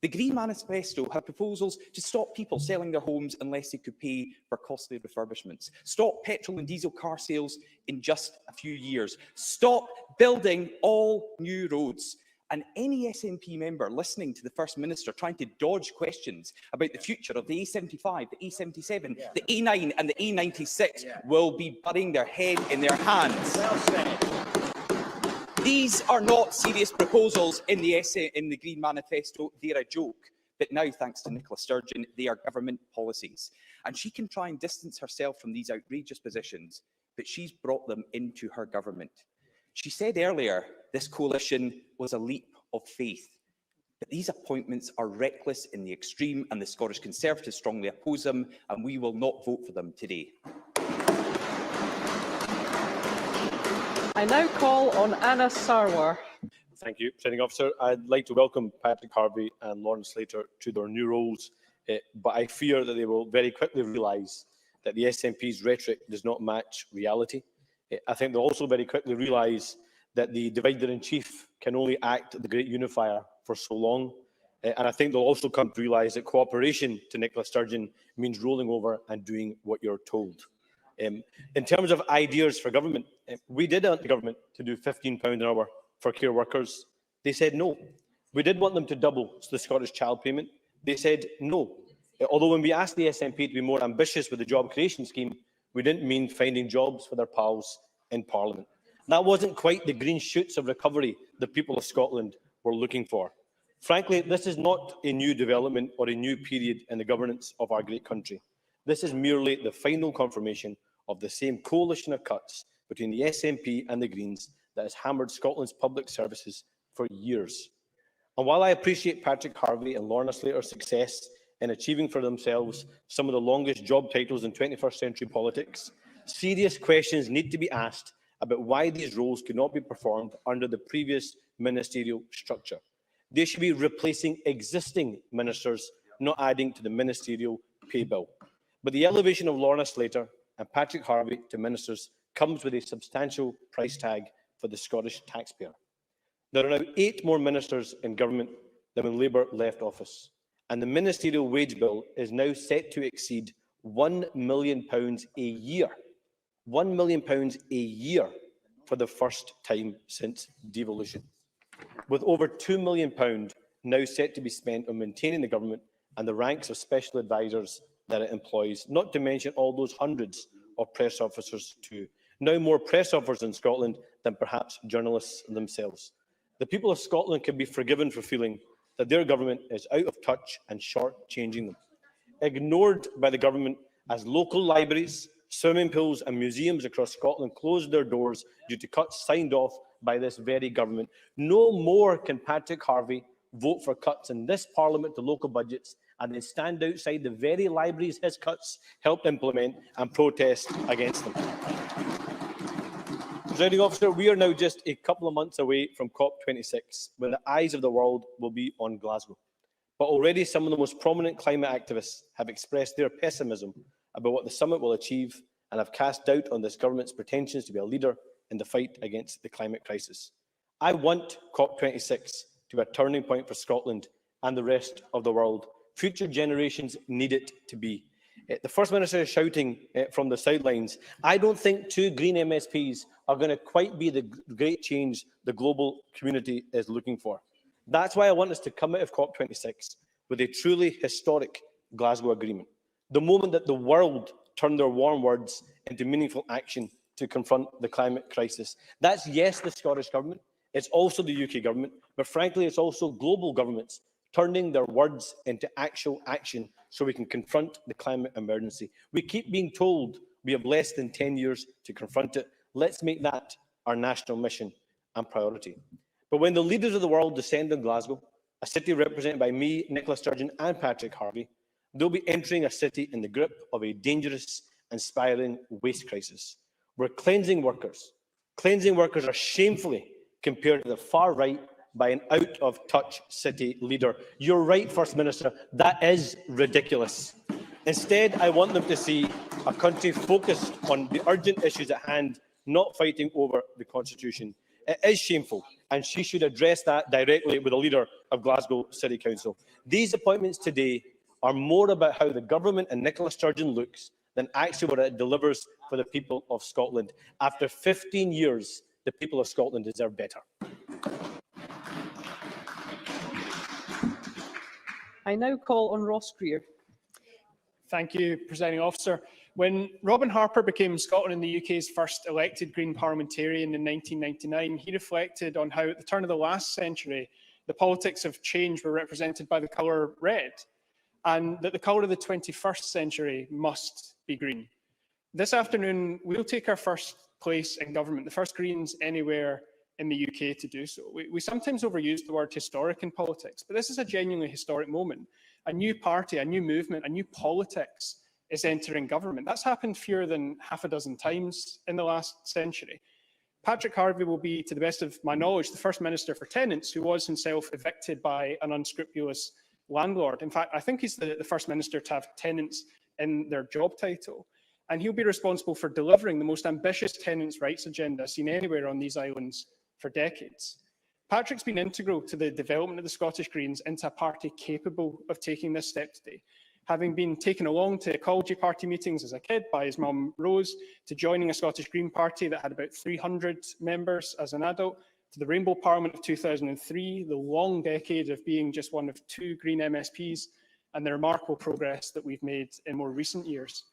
The Green Manifesto have proposals to stop people selling their homes unless they could pay for costly refurbishments, stop petrol and diesel car sales in just a few years, stop building all new roads. And any SNP member listening to the First Minister trying to dodge questions about the future of the A75, the A77, the A9 and the A96 will be burying their head in their hands. These are not serious proposals in the Green Manifesto. They're a joke. But now, thanks to Nicola Sturgeon, they are government policies. And she can try and distance herself from these outrageous positions, but she's brought them into her government. She said earlier this coalition was a leap of faith. But these appointments are reckless in the extreme, and the Scottish Conservatives strongly oppose them, and we will not vote for them today. I now call on Anna Sarwar. Thank you, Presiding Officer. I'd like to welcome Patrick Harvey and Lauren Slater to their new roles, but I fear that they will very quickly realise that the SNP's rhetoric does not match reality. I think they'll also very quickly realise that the divider-in-chief can only act the great unifier for so long. And I think they'll also come to realise that cooperation to Nicola Sturgeon means rolling over and doing what you're told. In terms of ideas for government, we did want the government to do £15 an hour for care workers. They said no. We did want them to double the Scottish child payment. They said no. Although when we asked the SNP to be more ambitious with the job creation scheme, we didn't mean finding jobs for their pals in Parliament. That wasn't quite the green shoots of recovery the people of Scotland were looking for. Frankly, this is not a new development or a new period in the governance of our great country. This is merely the final confirmation of the same coalition of cuts between the SNP and the Greens that has hammered Scotland's public services for years. And while I appreciate Patrick Harvey and Lorna Slater's success in achieving for themselves some of the longest job titles in 21st century politics, serious questions need to be asked about why these roles could not be performed under the previous ministerial structure. They should be replacing existing ministers, not adding to the ministerial pay bill. But the elevation of Lorna Slater and Patrick Harvey to ministers comes with a substantial price tag for the Scottish taxpayer. There are now 8 more ministers in government than when Labour left office, and the ministerial wage bill is now set to exceed £1 million a year. £1 million a year for the first time since devolution, with over £2 million now set to be spent on maintaining the government and the ranks of special advisers that it employs, not to mention all those hundreds of press officers too. Now more press officers in Scotland than perhaps journalists themselves. The people of Scotland can be forgiven for feeling that their government is out of touch and short-changing them. Ignored by the government as local libraries, swimming pools and museums across Scotland closed their doors due to cuts signed off by this very government. No more can Patrick Harvey vote for cuts in this Parliament to local budgets and then stand outside the very libraries his cuts helped implement and protest against them. Presiding Officer, we are now just a couple of months away from COP26, when the eyes of the world will be on Glasgow. But already some of the most prominent climate activists have expressed their pessimism about what the summit will achieve and have cast doubt on this government's pretensions to be a leader in the fight against the climate crisis. I want COP26 to be a turning point for Scotland and the rest of the world. Future generations need it to be. The First Minister is shouting from the sidelines. I don't think 2 Green MSPs are going to quite be the great change the global community is looking for. That's why I want us to come out of COP26 with a truly historic Glasgow agreement. The moment that the world turned their warm words into meaningful action to confront the climate crisis. That's, yes, the Scottish Government. It's also the UK Government. But frankly, it's also global governments turning their words into actual action so we can confront the climate emergency. We keep being told we have less than 10 years to confront it. Let's make that our national mission and priority. But when the leaders of the world descend on Glasgow, a city represented by me, Nicola Sturgeon and Patrick Harvey, they'll be entering a city in the grip of a dangerous and spiralling waste crisis, where cleansing workers are shamefully compared to the far right by an out-of-touch city leader. You're right, First Minister, that is ridiculous. Instead, I want them to see a country focused on the urgent issues at hand, not fighting over the Constitution. It is shameful, and she should address that directly with the leader of Glasgow City Council. These appointments today are more about how the government and Nicola Sturgeon looks than actually what it delivers for the people of Scotland. After 15 years, the people of Scotland deserve better. I now call on Ross Greer. Thank you, Presiding Officer. When Robin Harper became Scotland and the UK's first elected Green parliamentarian in 1999, he reflected on how at the turn of the last century, the politics of change were represented by the colour red, and that the colour of the 21st century must be green. This afternoon, we'll take our first place in government, the first Greens anywhere in the UK to do so. We sometimes overuse the word historic in politics, but this is a genuinely historic moment. A new party, a new movement, a new politics is entering government. That's happened fewer than half a dozen times in the last century. Patrick Harvie will be, to the best of my knowledge, the First Minister for Tenants, who was himself evicted by an unscrupulous landlord. In fact, I think he's the First Minister to have tenants in their job title. And he'll be responsible for delivering the most ambitious tenants' rights agenda seen anywhere on these islands for decades. Patrick's been integral to the development of the Scottish Greens into a party capable of taking this step today. Having been taken along to ecology party meetings as a kid by his mum Rose, to joining a Scottish Green party that had about 300 members as an adult, to the Rainbow Parliament of 2003, the long decade of being just one of 2 Green MSPs, and the remarkable progress that we've made in more recent years.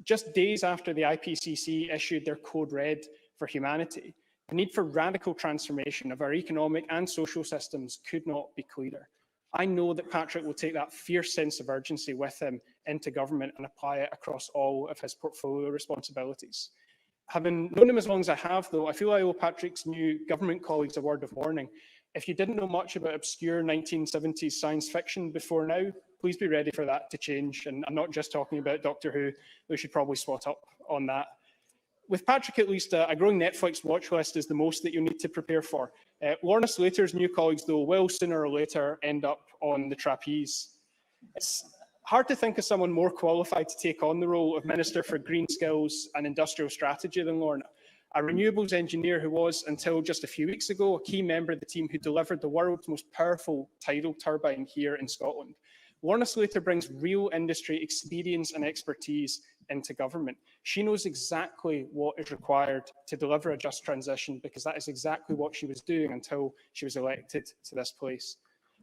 Just days after the IPCC issued their Code Red for humanity, the need for radical transformation of our economic and social systems could not be clearer. I know that Patrick will take that fierce sense of urgency with him into government and apply it across all of his portfolio responsibilities. Having known him as long as I have, though, I feel I owe Patrick's new government colleagues a word of warning. If you didn't know much about obscure 1970s science fiction before now, please be ready for that to change. And I'm not just talking about Doctor Who, we should probably swat up on that. With Patrick, at least, a growing Netflix watch list is the most that you'll need to prepare for. Lorna Slater's new colleagues, though, will sooner or later end up on the trapeze. It's hard to think of someone more qualified to take on the role of Minister for Green Skills and Industrial Strategy than Lorna, a renewables engineer who was, until just a few weeks ago, a key member of the team who delivered the world's most powerful tidal turbine here in Scotland. Lorna Slater brings real industry experience and expertise into government. She knows exactly what is required to deliver a just transition, because that is exactly what she was doing until she was elected to this place.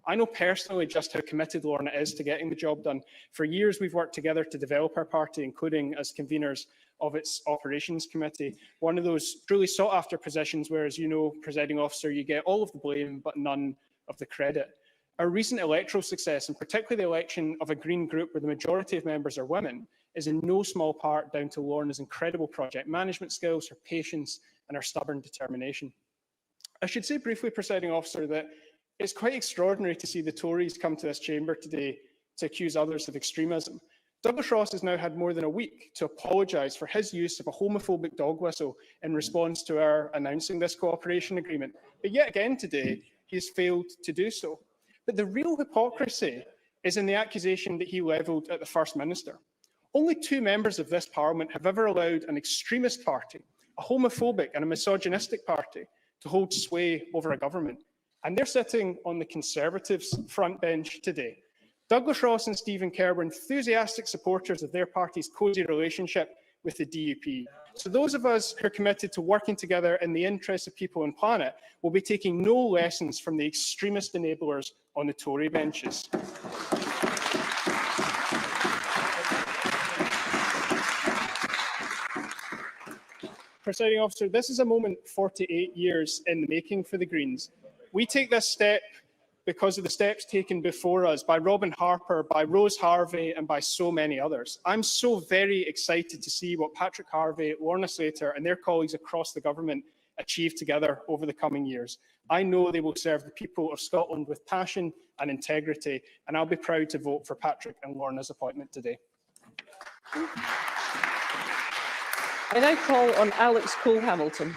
I know personally just how committed Lorna is to getting the job done. For years, we've worked together to develop our party, including as conveners of its operations committee, one of those truly sought after positions where, as you know, Presiding Officer, you get all of the blame but none of the credit. Our recent electoral success, and particularly the election of a Green group where the majority of members are women, is in no small part down to Lorna's incredible project management skills, her patience and her stubborn determination. I should say briefly, Presiding Officer, that it's quite extraordinary to see the Tories come to this chamber today to accuse others of extremism. Douglas Ross has now had more than a week to apologise for his use of a homophobic dog whistle in response to our announcing this cooperation agreement. But yet again today, he has failed to do so. But the real hypocrisy is in the accusation that he levelled at the First Minister. Only 2 members of this Parliament have ever allowed an extremist party, a homophobic and a misogynistic party, to hold sway over a government. And they're sitting on the Conservatives' front bench today. Douglas Ross and Stephen Kerr were enthusiastic supporters of their party's cosy relationship with the DUP. So those of us who are committed to working together in the interests of people and planet will be taking no lessons from the extremist enablers on the Tory benches. Presiding Officer, this is a moment 48 years in the making for the Greens. We take this step because of the steps taken before us by Robin Harper, by Rose Harvey and by so many others. I'm so very excited to see what Patrick Harvie, Lorna Slater and their colleagues across the government achieve together over the coming years. I know they will serve the people of Scotland with passion and integrity, and I'll be proud to vote for Patrick and Lorna's appointment today. I now call on Alex Cole-Hamilton.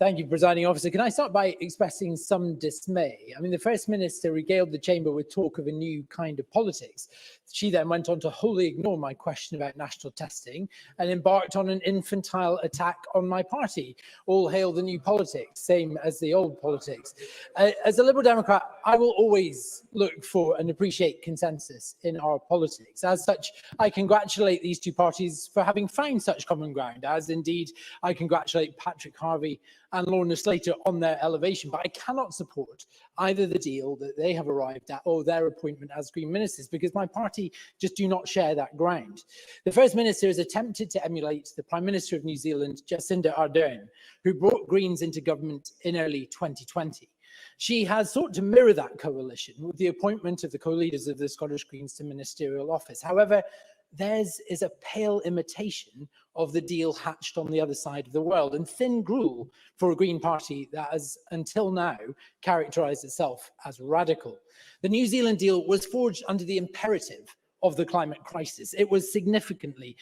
Thank you, Presiding Officer. Can I start by expressing some dismay? I mean, the First Minister regaled the Chamber with talk of a new kind of politics. She then went on to wholly ignore my question about national testing and embarked on an infantile attack on my party. All hail the new politics, same as the old politics. As a Liberal Democrat, I will always look for and appreciate consensus in our politics. As such, I congratulate these two parties for having found such common ground, as indeed I congratulate Patrick Harvey and Lorna Slater on their elevation, but I cannot support either the deal that they have arrived at or their appointment as Green Ministers, because my party just do not share that ground. The First Minister has attempted to emulate the Prime Minister of New Zealand, Jacinda Ardern, who brought Greens into government in early 2020. She has sought to mirror that coalition with the appointment of the co-leaders of the Scottish Greens to ministerial office. However, theirs is a pale imitation of the deal hatched on the other side of the world, and thin gruel for a Green Party that has until now characterised itself as radical. The New Zealand deal was forged under the imperative of the climate crisis. It was significantly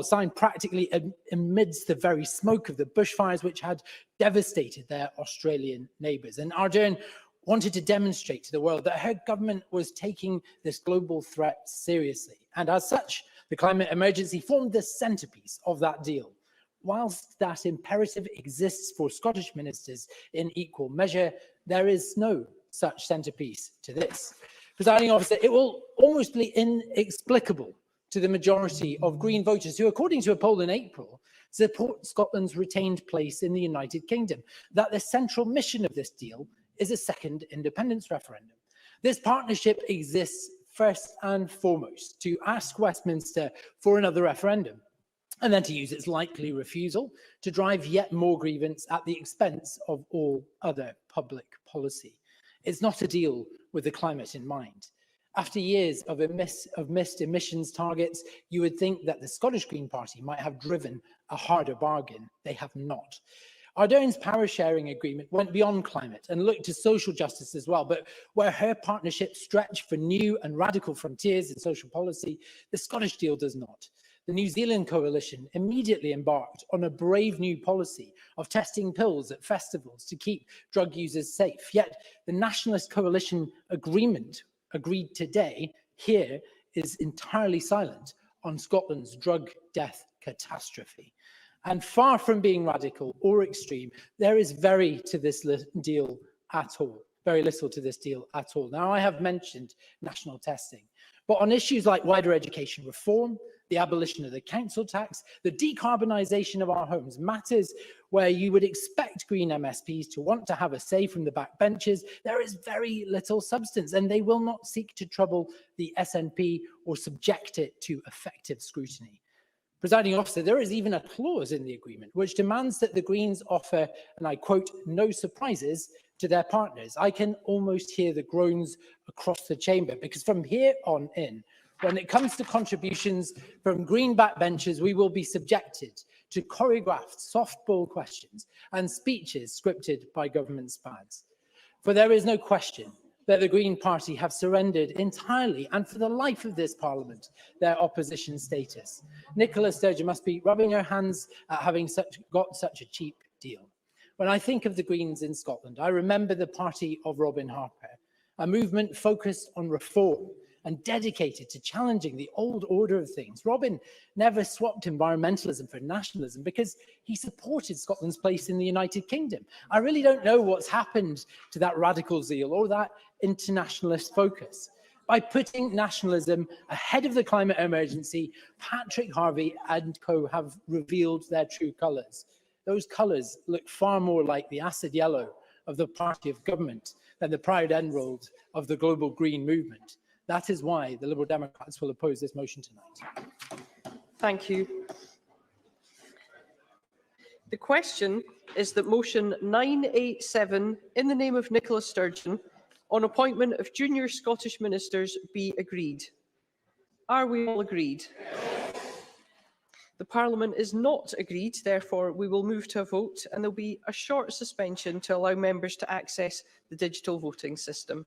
signed practically amidst the very smoke of the bushfires which had devastated their Australian neighbours. And Ardern wanted to demonstrate to the world that her government was taking this global threat seriously. And as such, the climate emergency formed the centrepiece of that deal. Whilst that imperative exists for Scottish ministers in equal measure, there is no such centrepiece to this. Presiding Officer, it will almost be inexplicable to the majority of Green voters who, according to a poll in April, support Scotland's retained place in the United Kingdom, that the central mission of this deal is a second independence referendum. This partnership exists first and foremost to ask Westminster for another referendum, and then to use its likely refusal to drive yet more grievance at the expense of all other public policy. It's not a deal with the climate in mind. After years of missed emissions targets, you would think that the Scottish Green Party might have driven a harder bargain. They have not. Ardern's power-sharing agreement went beyond climate and looked to social justice as well, but where her partnership stretched for new and radical frontiers in social policy, the Scottish deal does not. The New Zealand coalition immediately embarked on a brave new policy of testing pills at festivals to keep drug users safe. Yet the Nationalist Coalition agreement agreed today here is entirely silent on Scotland's drug death catastrophe. And far from being radical or extreme, there is very little to this deal at all. Now, I have mentioned national testing, but on issues like wider education reform, the abolition of the council tax, the decarbonisation of our homes, matters where you would expect Green MSPs to want to have a say from the backbenches, there is very little substance, and they will not seek to trouble the SNP or subject it to effective scrutiny. Presiding Officer, there is even a clause in the agreement which demands that the Greens offer, and I quote, no surprises to their partners. I can almost hear the groans across the chamber, because from here on in, when it comes to contributions from Green backbenchers, we will be subjected to choreographed softball questions and speeches scripted by government spies. For there is no question that the Green Party have surrendered entirely, and for the life of this Parliament, their opposition status. Nicola Sturgeon must be rubbing her hands at having got such a cheap deal. When I think of the Greens in Scotland, I remember the party of Robin Harper, a movement focused on reform and dedicated to challenging the old order of things. Robin never swapped environmentalism for nationalism because he supported Scotland's place in the United Kingdom. I really don't know what's happened to that radical zeal or that internationalist focus. By putting nationalism ahead of the climate emergency, Patrick Harvey and co have revealed their true colours. Those colours look far more like the acid yellow of the party of government than the proud emerald of the global green movement. That is why the Liberal Democrats will oppose this motion tonight. Thank you. The question is that motion 987, in the name of Nicola Sturgeon, on appointment of junior Scottish ministers be agreed. Are we all agreed? The Parliament is not agreed, therefore we will move to a vote, and there will be a short suspension to allow members to access the digital voting system.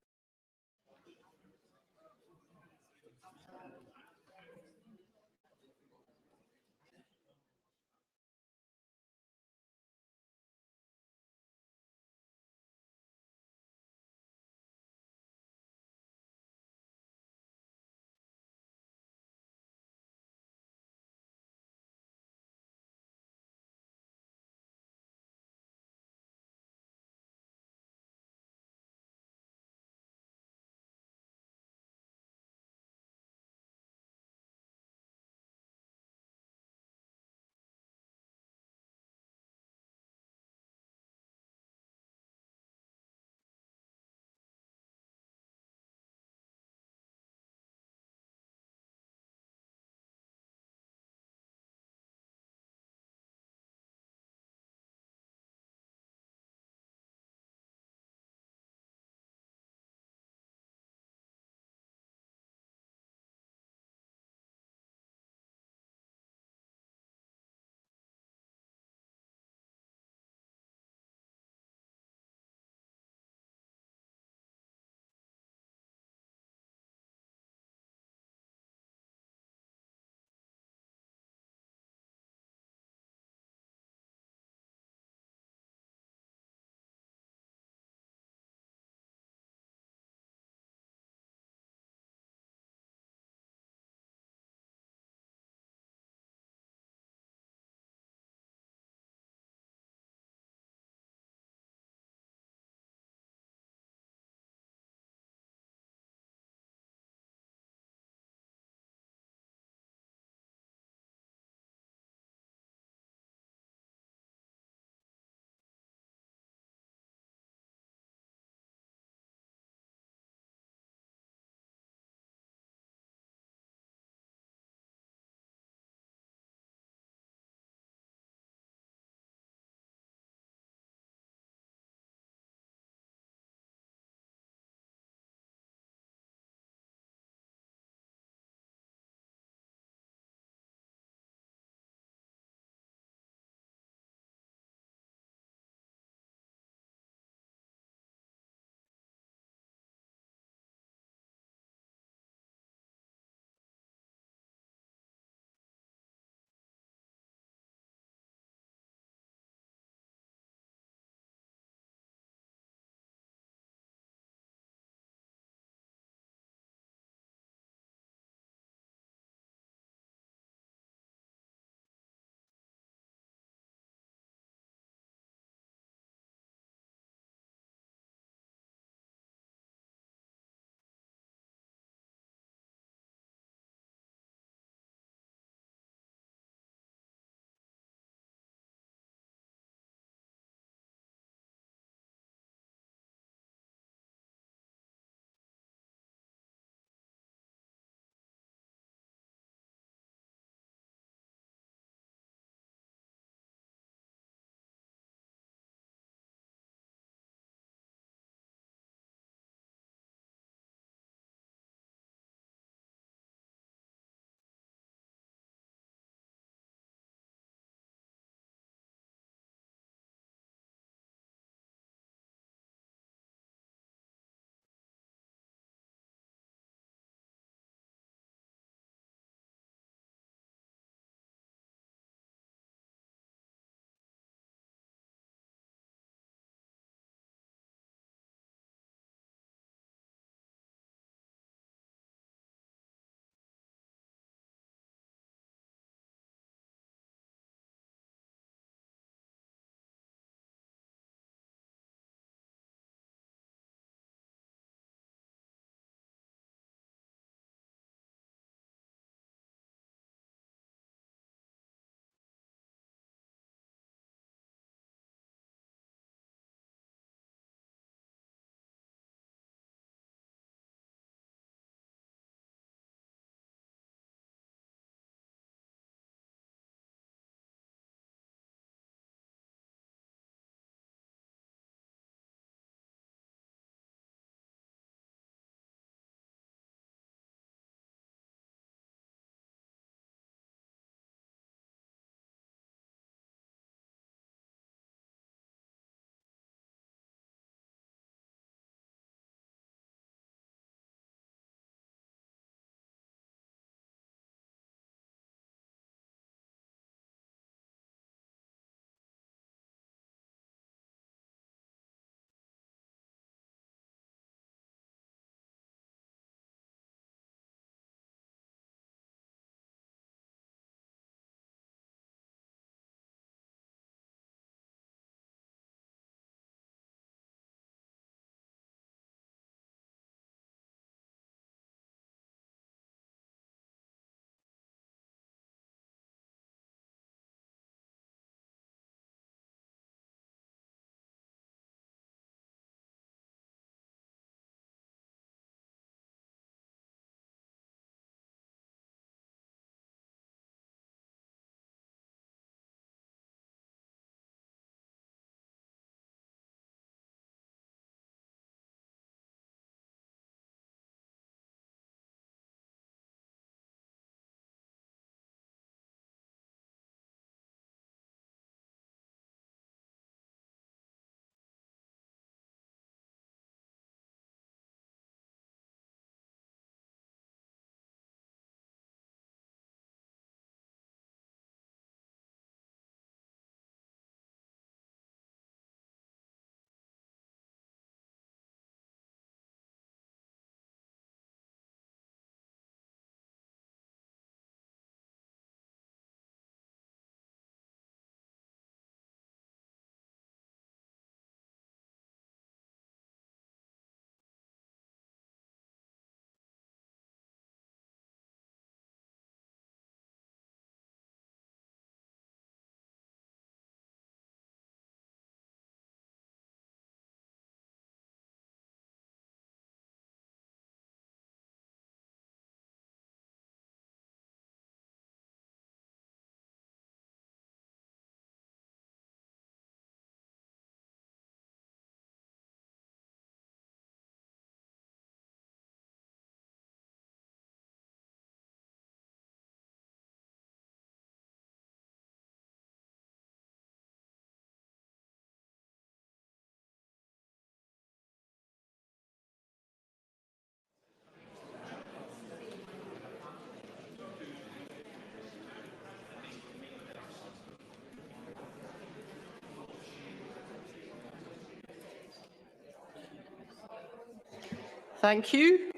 Thank you.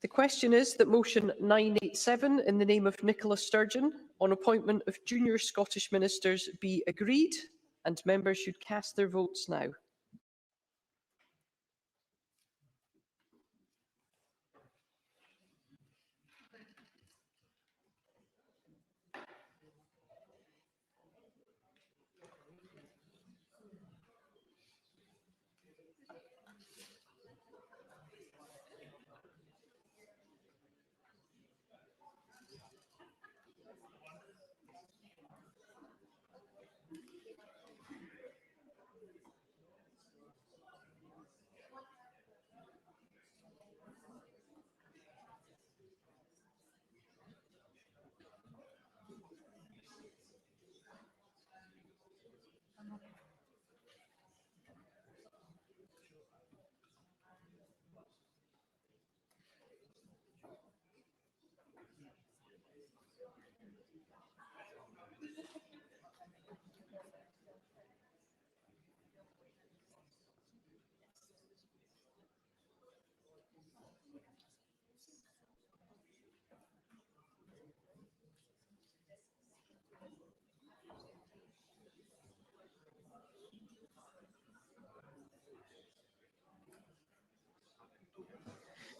The question is that motion 987 in the name of Nicola Sturgeon on appointment of junior Scottish ministers be agreed, and members should cast their votes now.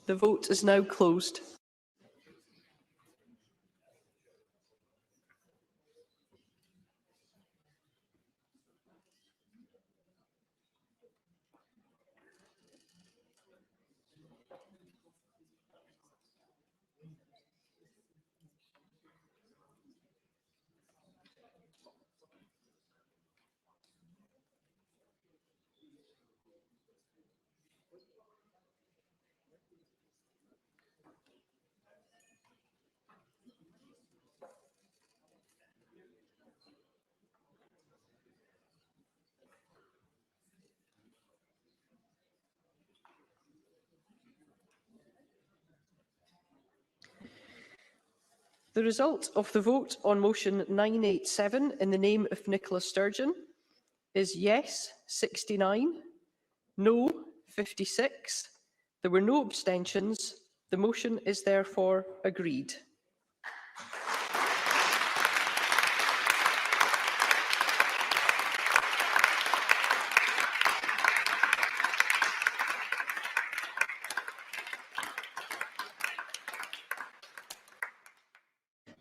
The vote is now closed. The result of the vote on motion 987 in the name of Nicola Sturgeon is yes 69, no 56. There were no abstentions. The motion is therefore agreed.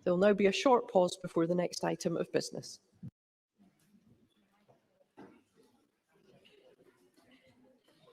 There will now be a short pause before the next item of business.